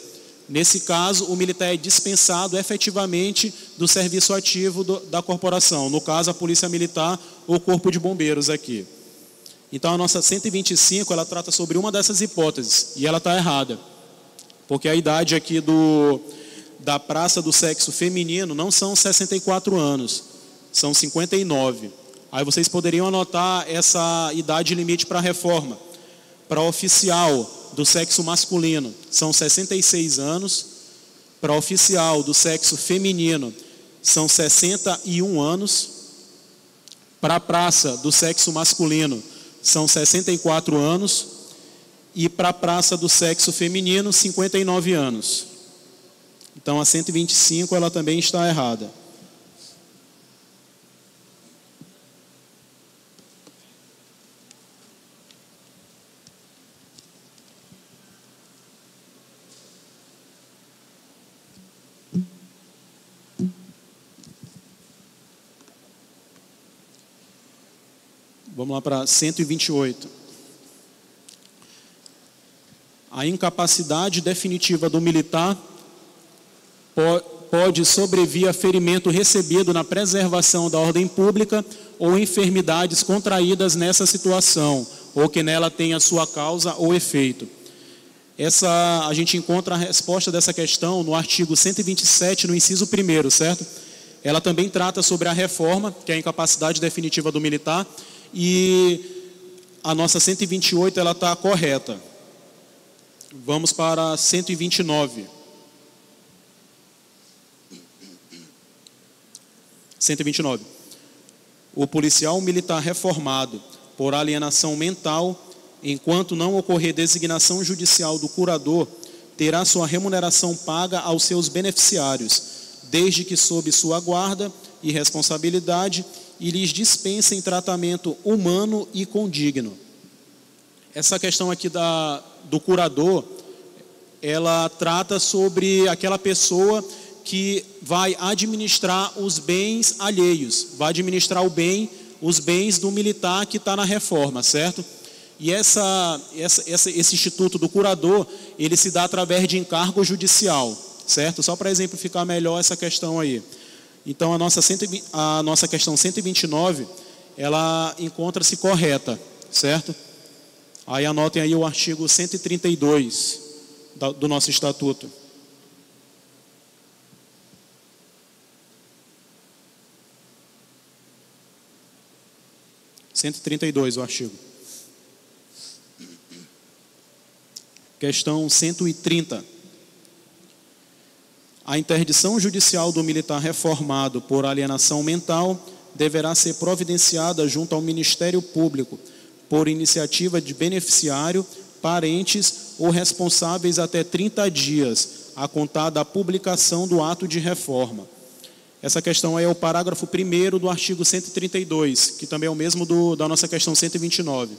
Nesse caso, o militar é dispensado efetivamente do serviço ativo da corporação, no caso a Polícia Militar ou Corpo de Bombeiros aqui. Então a nossa 125, ela trata sobre uma dessas hipóteses, e ela está errada, porque a idade aqui da praça do sexo feminino não são 64 anos, são 59. Aí vocês poderiam anotar essa idade limite para a reforma. Para oficial do sexo masculino são 66 anos, para oficial do sexo feminino são 61 anos, para a praça do sexo masculino são 64 anos e para a praça do sexo feminino 59 anos. Então a 125 ela também está errada. Vamos lá para 128. A incapacidade definitiva do militar pode sobrevir a ferimento recebido na preservação da ordem pública ou enfermidades contraídas nessa situação, ou que nela tenha sua causa ou efeito. A gente encontra a resposta dessa questão no artigo 127, no inciso 1º, certo? Ela também trata sobre a reforma, que é a incapacidade definitiva do militar, e a nossa 128, ela está correta. Vamos para 129. 129. O policial militar reformado por alienação mental, enquanto não ocorrer designação judicial do curador, terá sua remuneração paga aos seus beneficiários, desde que sob sua guarda e responsabilidade e lhes dispensem tratamento humano e condigno. Essa questão aqui do curador, ela trata sobre aquela pessoa que vai administrar os bens alheios, vai administrar os bens do militar que está na reforma, certo? E esse instituto do curador, ele se dá através de encargo judicial, certo? Só para exemplificar melhor essa questão aí. Então, a nossa questão 129, ela encontra-se correta, certo? Aí anotem aí o artigo 132 do nosso estatuto. o artigo. Questão 130. A interdição judicial do militar reformado por alienação mental deverá ser providenciada junto ao Ministério Público por iniciativa de beneficiário, parentes ou responsáveis até 30 dias, a contar da publicação do ato de reforma. Essa questão aí é o parágrafo 1º do artigo 132, que também é o mesmo da nossa questão 129.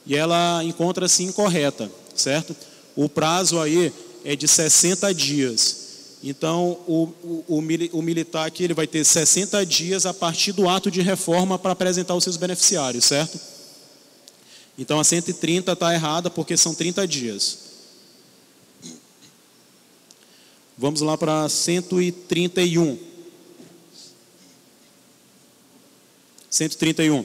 E ela encontra-se incorreta, certo? O prazo aí é de 60 dias. Então, o militar aqui, ele vai ter 60 dias a partir do ato de reforma para apresentar os seus beneficiários, certo? Então, a 130 está errada porque são 30 dias. Vamos lá para 131. 131.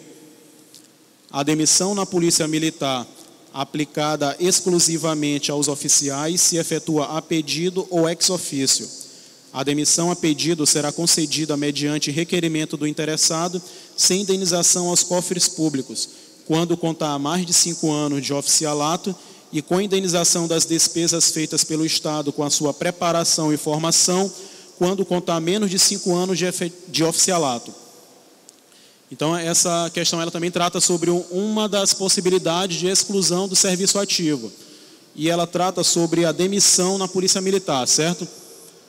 A demissão na Polícia Militar aplicada exclusivamente aos oficiais se efetua a pedido ou ex officio. A demissão a pedido será concedida mediante requerimento do interessado, sem indenização aos cofres públicos, quando contar mais de 5 anos de oficialato e com indenização das despesas feitas pelo Estado com a sua preparação e formação, quando contar menos de 5 anos de oficialato. Então, essa questão ela também trata sobre uma das possibilidades de exclusão do serviço ativo. E ela trata sobre a demissão na Polícia Militar, certo?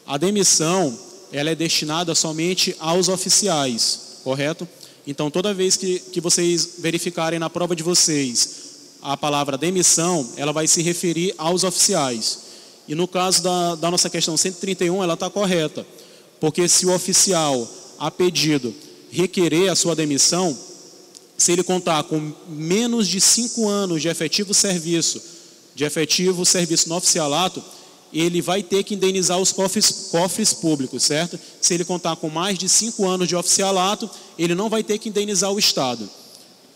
A demissão, ela é destinada somente aos oficiais, correto? Então, toda vez que vocês verificarem na prova de vocês a palavra demissão, ela vai se referir aos oficiais. E no caso da nossa questão 131, ela está correta. Porque se o oficial, a pedido, requerer a sua demissão, se ele contar com menos de 5 anos de efetivo serviço no oficialato, ele vai ter que indenizar os cofres públicos, certo? Se ele contar com mais de 5 anos de oficialato, ele não vai ter que indenizar o Estado,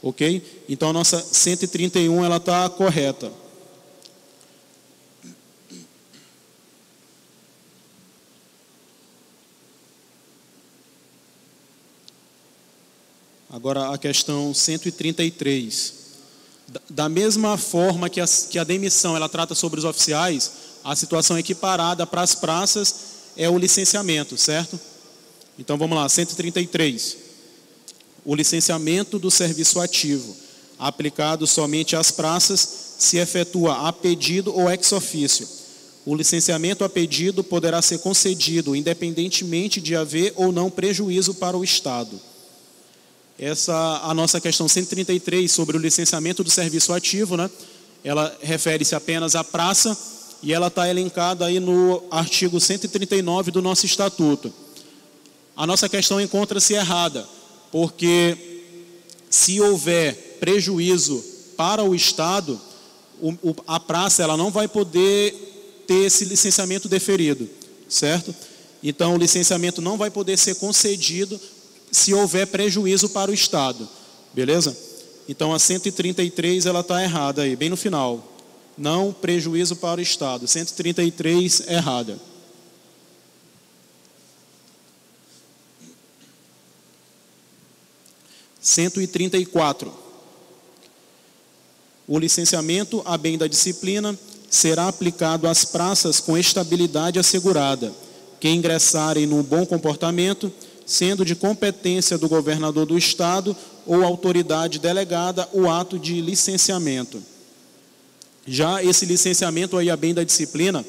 ok? Então a nossa 131 ela está correta. Agora a questão 133. Da mesma forma que a demissão ela trata sobre os oficiais, a situação equiparada para as praças é o licenciamento, certo? Então vamos lá, 133. O licenciamento do serviço ativo, aplicado somente às praças, se efetua a pedido ou ex officio. O licenciamento a pedido poderá ser concedido independentemente de haver ou não prejuízo para o Estado. A nossa questão 133 sobre o licenciamento do serviço ativo, né? Ela refere-se apenas à praça e ela está elencada aí no artigo 139 do nosso estatuto. A nossa questão encontra-se errada, porque se houver prejuízo para o Estado, a praça ela não vai poder ter esse licenciamento deferido, certo? Então, o licenciamento não vai poder ser concedido se houver prejuízo para o Estado, beleza? Então, a 133 ela está errada aí, bem no final. Não prejuízo para o Estado. 133 errada. (134) O licenciamento a bem da disciplina será aplicado às praças com estabilidade assegurada, que ingressarem no bom comportamento, sendo de competência do governador do Estado ou autoridade delegada o ato de licenciamento. Já esse licenciamento aí a bem da disciplina,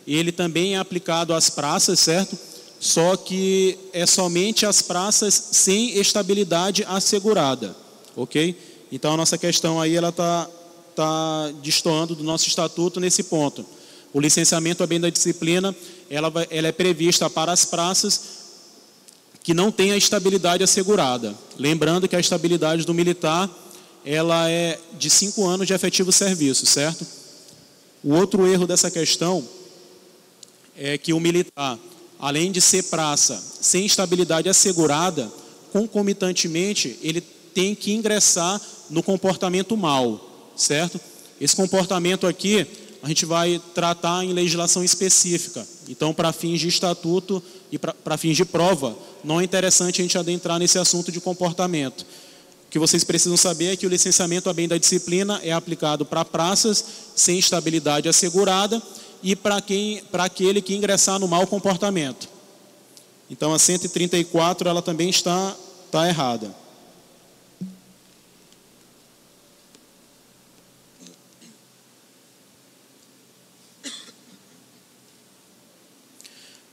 ele também é aplicado às praças, certo? Só que é somente as praças sem estabilidade assegurada, ok? Então a nossa questão aí ela está destoando do nosso estatuto nesse ponto. O licenciamento a bem da disciplina, ela é prevista para as praças que não têm a estabilidade assegurada. Lembrando que a estabilidade do militar, ela é de 5 anos de efetivo serviço, certo? O outro erro dessa questão é que o militar, além de ser praça sem estabilidade assegurada, concomitantemente, ele tem que ingressar no comportamento mau, certo? Esse comportamento aqui, a gente vai tratar em legislação específica. Então, para fins de estatuto e para fins de prova, não é interessante a gente adentrar nesse assunto de comportamento. O que vocês precisam saber é que o licenciamento a bem da disciplina é aplicado para praças sem estabilidade assegurada e para aquele que ingressar no mau comportamento. Então, a 134 ela também está errada.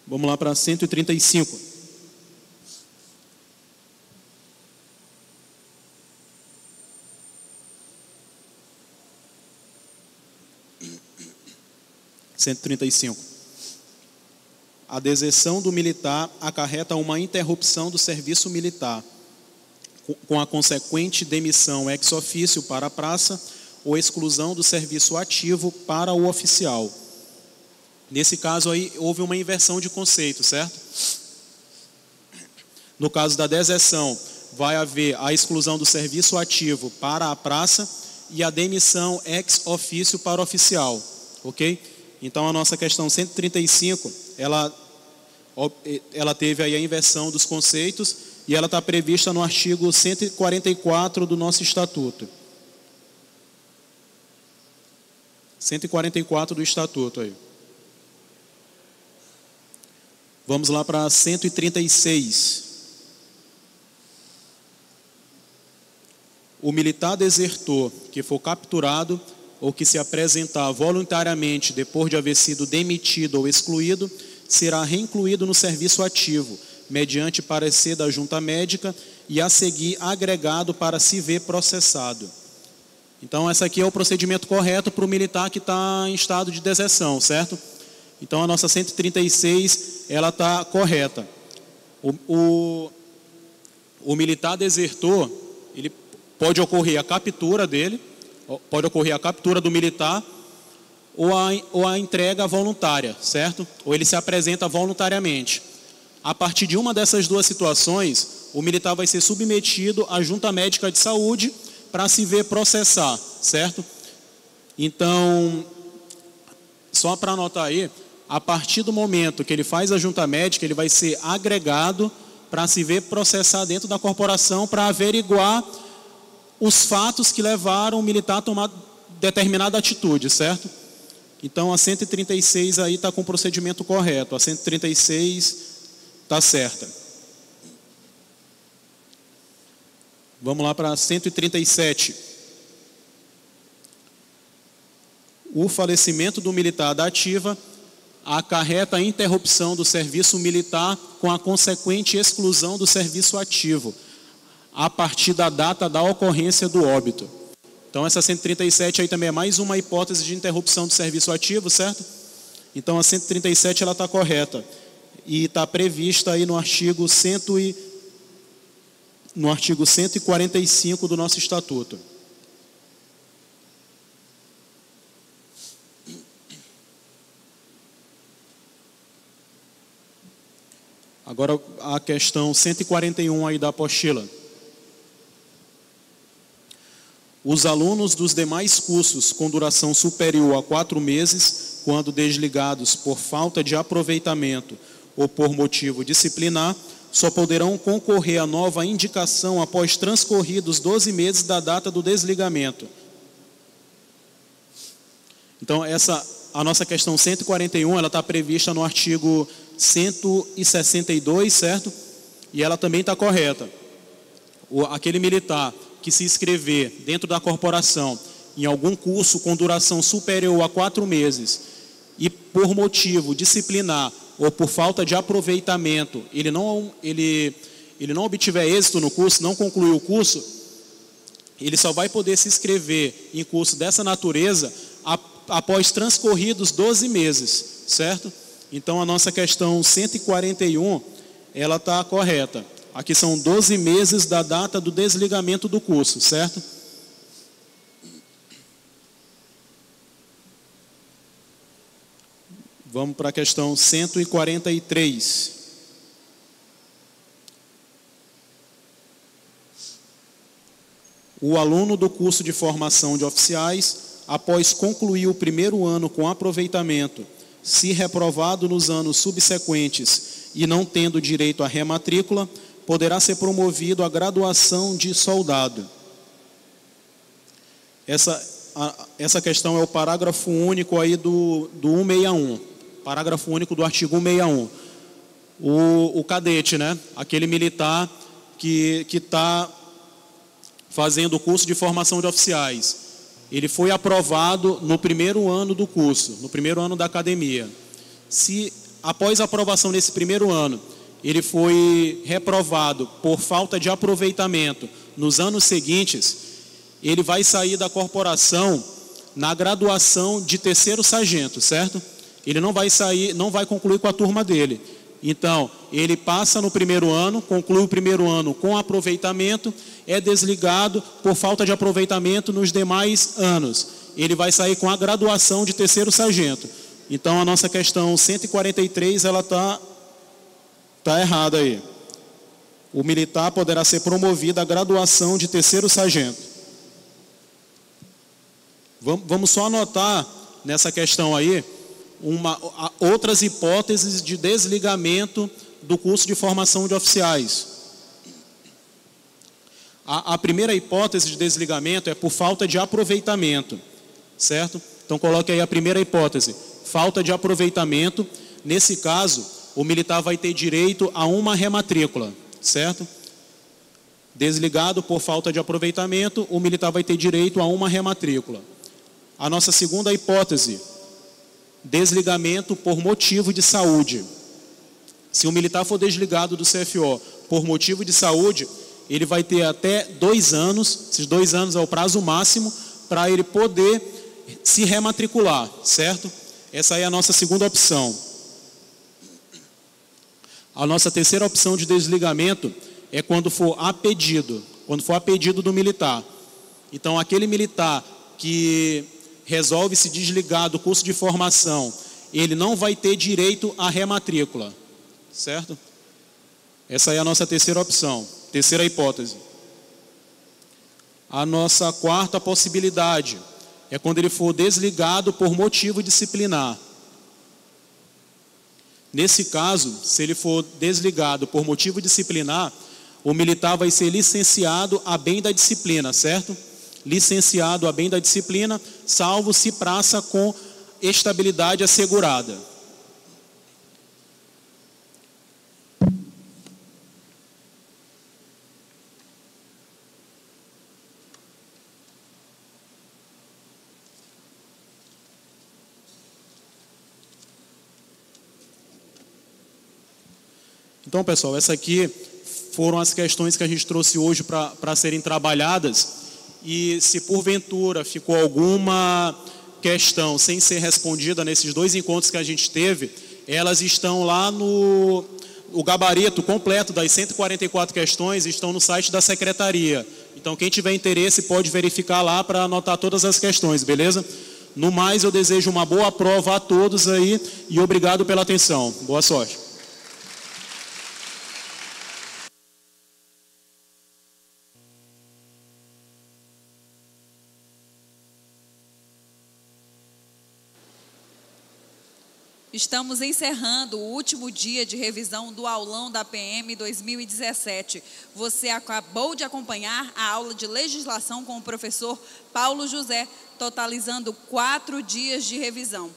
Vamos lá para 135. A deserção do militar acarreta uma interrupção do serviço militar, com a consequente demissão ex officio para a praça ou exclusão do serviço ativo para o oficial. Nesse caso aí, houve uma inversão de conceito, certo? No caso da deserção, vai haver a exclusão do serviço ativo para a praça e a demissão ex officio para o oficial, ok? Então, a nossa questão 135, ela teve aí a inversão dos conceitos e ela está prevista no artigo 144 do nosso estatuto. 144 do estatuto aí. Vamos lá para 136. O militar desertor que for capturado ou que se apresentar voluntariamente depois de haver sido demitido ou excluído, será reincluído no serviço ativo, mediante parecer da junta médica e a seguir agregado para se ver processado. Então, esse aqui é o procedimento correto para o militar que está em estado de deserção, certo? Então, a nossa 136, ela está correta. O militar desertor, ele pode ocorrer a captura dele, pode ocorrer a captura do militar ou a entrega voluntária, certo? Ou ele se apresenta voluntariamente. A partir de uma dessas duas situações, o militar vai ser submetido à junta médica de saúde para se ver processar, certo? Então, só para anotar aí, a partir do momento que ele faz a junta médica, ele vai ser agregado para se ver processar dentro da corporação para averiguar os fatos que levaram o militar a tomar determinada atitude, certo? Então, a 136 aí está com o procedimento correto, a 136 está certa. Vamos lá para 137. O falecimento do militar da ativa acarreta a interrupção do serviço militar com a consequente exclusão do serviço ativo, a partir da data da ocorrência do óbito. Então, essa 137 aí também é mais uma hipótese de interrupção do serviço ativo, certo? Então, a 137 ela está correta. E está prevista aí no artigo 145 do nosso estatuto. Agora a questão 141 aí da apostila. Os alunos dos demais cursos com duração superior a 4 meses, quando desligados por falta de aproveitamento ou por motivo disciplinar, só poderão concorrer à nova indicação após transcorridos 12 meses da data do desligamento. Então, a nossa questão 141, ela está prevista no artigo 162, certo? E ela também está correta. Aquele militar que se inscrever dentro da corporação em algum curso com duração superior a 4 meses e por motivo disciplinar ou por falta de aproveitamento, ele não obtiver êxito no curso, não concluiu o curso, ele só vai poder se inscrever em curso dessa natureza após transcorridos 12 meses, certo? Então a nossa questão 141, ela está correta. Aqui são 12 meses da data do desligamento do curso, certo? Vamos para a questão 143. O aluno do curso de formação de oficiais, após concluir o primeiro ano com aproveitamento, se reprovado nos anos subsequentes e não tendo direito à rematrícula, poderá ser promovido à graduação de soldado. Essa questão é o parágrafo único aí do 161, parágrafo único do artigo 161. O cadete, né? Aquele militar que está fazendo o curso de formação de oficiais. Ele foi aprovado no primeiro ano do curso, no primeiro ano da academia. Se após a aprovação nesse primeiro ano, ele foi reprovado por falta de aproveitamento nos anos seguintes, ele vai sair da corporação na graduação de terceiro sargento, certo? Ele não vai concluir com a turma dele. Então, ele passa no primeiro ano, conclui o primeiro ano com aproveitamento, é desligado por falta de aproveitamento nos demais anos. Ele vai sair com a graduação de terceiro sargento. Então, a nossa questão 143, ela está errada aí. O militar poderá ser promovido à graduação de terceiro sargento. Vamos só anotar nessa questão aí outras hipóteses de desligamento do curso de formação de oficiais. A primeira hipótese de desligamento é por falta de aproveitamento, certo? Então coloque aí a primeira hipótese, falta de aproveitamento. Nesse caso, o militar vai ter direito a uma rematrícula, certo? Desligado por falta de aproveitamento, o militar vai ter direito a uma rematrícula. A nossa segunda hipótese, desligamento por motivo de saúde. Se o militar for desligado do CFO por motivo de saúde, ele vai ter até 2 anos, esses 2 anos é o prazo máximo, para ele poder se rematricular, certo? Essa aí é a nossa segunda opção. A nossa terceira opção de desligamento é quando for a pedido do militar. Então, aquele militar que resolve se desligar do curso de formação, ele não vai ter direito à rematrícula, certo? Essa é a nossa terceira opção, terceira hipótese. A nossa quarta possibilidade é quando ele for desligado por motivo disciplinar. Nesse caso, se ele for desligado por motivo disciplinar, o militar vai ser licenciado a bem da disciplina, certo? Licenciado a bem da disciplina, salvo se praça com estabilidade assegurada. Então, pessoal, essas aqui foram as questões que a gente trouxe hoje para serem trabalhadas. E se porventura ficou alguma questão sem ser respondida nesses 2 encontros que a gente teve, elas estão lá no gabarito completo das 144 questões, estão no site da secretaria. Então, quem tiver interesse pode verificar lá para anotar todas as questões, beleza? No mais, eu desejo uma boa prova a todos aí e obrigado pela atenção. Boa sorte. Estamos encerrando o último dia de revisão do aulão da PM 2017. Você acabou de acompanhar a aula de legislação com o professor Paulo José, totalizando 4 dias de revisão.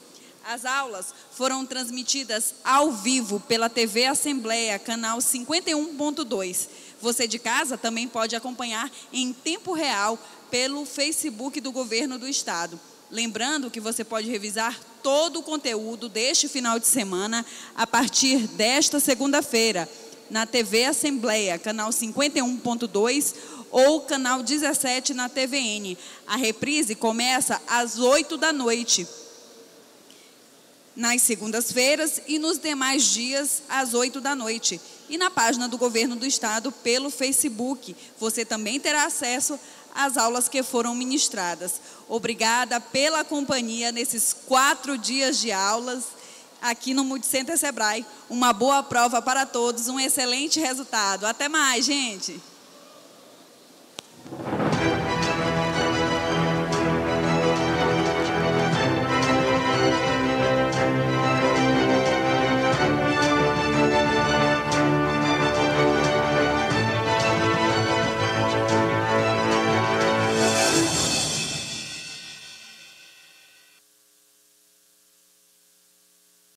As aulas foram transmitidas ao vivo pela TV Assembleia, canal 51.2. Você de casa também pode acompanhar em tempo real pelo Facebook do Governo do Estado. Lembrando que você pode revisar todo o conteúdo deste final de semana a partir desta segunda-feira, na TV Assembleia, canal 51.2 ou canal 17 na TVN. A reprise começa às 8 da noite, nas segundas-feiras e nos demais dias às 8 da noite. E na página do Governo do Estado pelo Facebook, você também terá acesso às aulas que foram ministradas. Obrigada pela companhia nesses 4 dias de aulas aqui no Multicenter Sebrae. Uma boa prova para todos, um excelente resultado. Até mais, gente!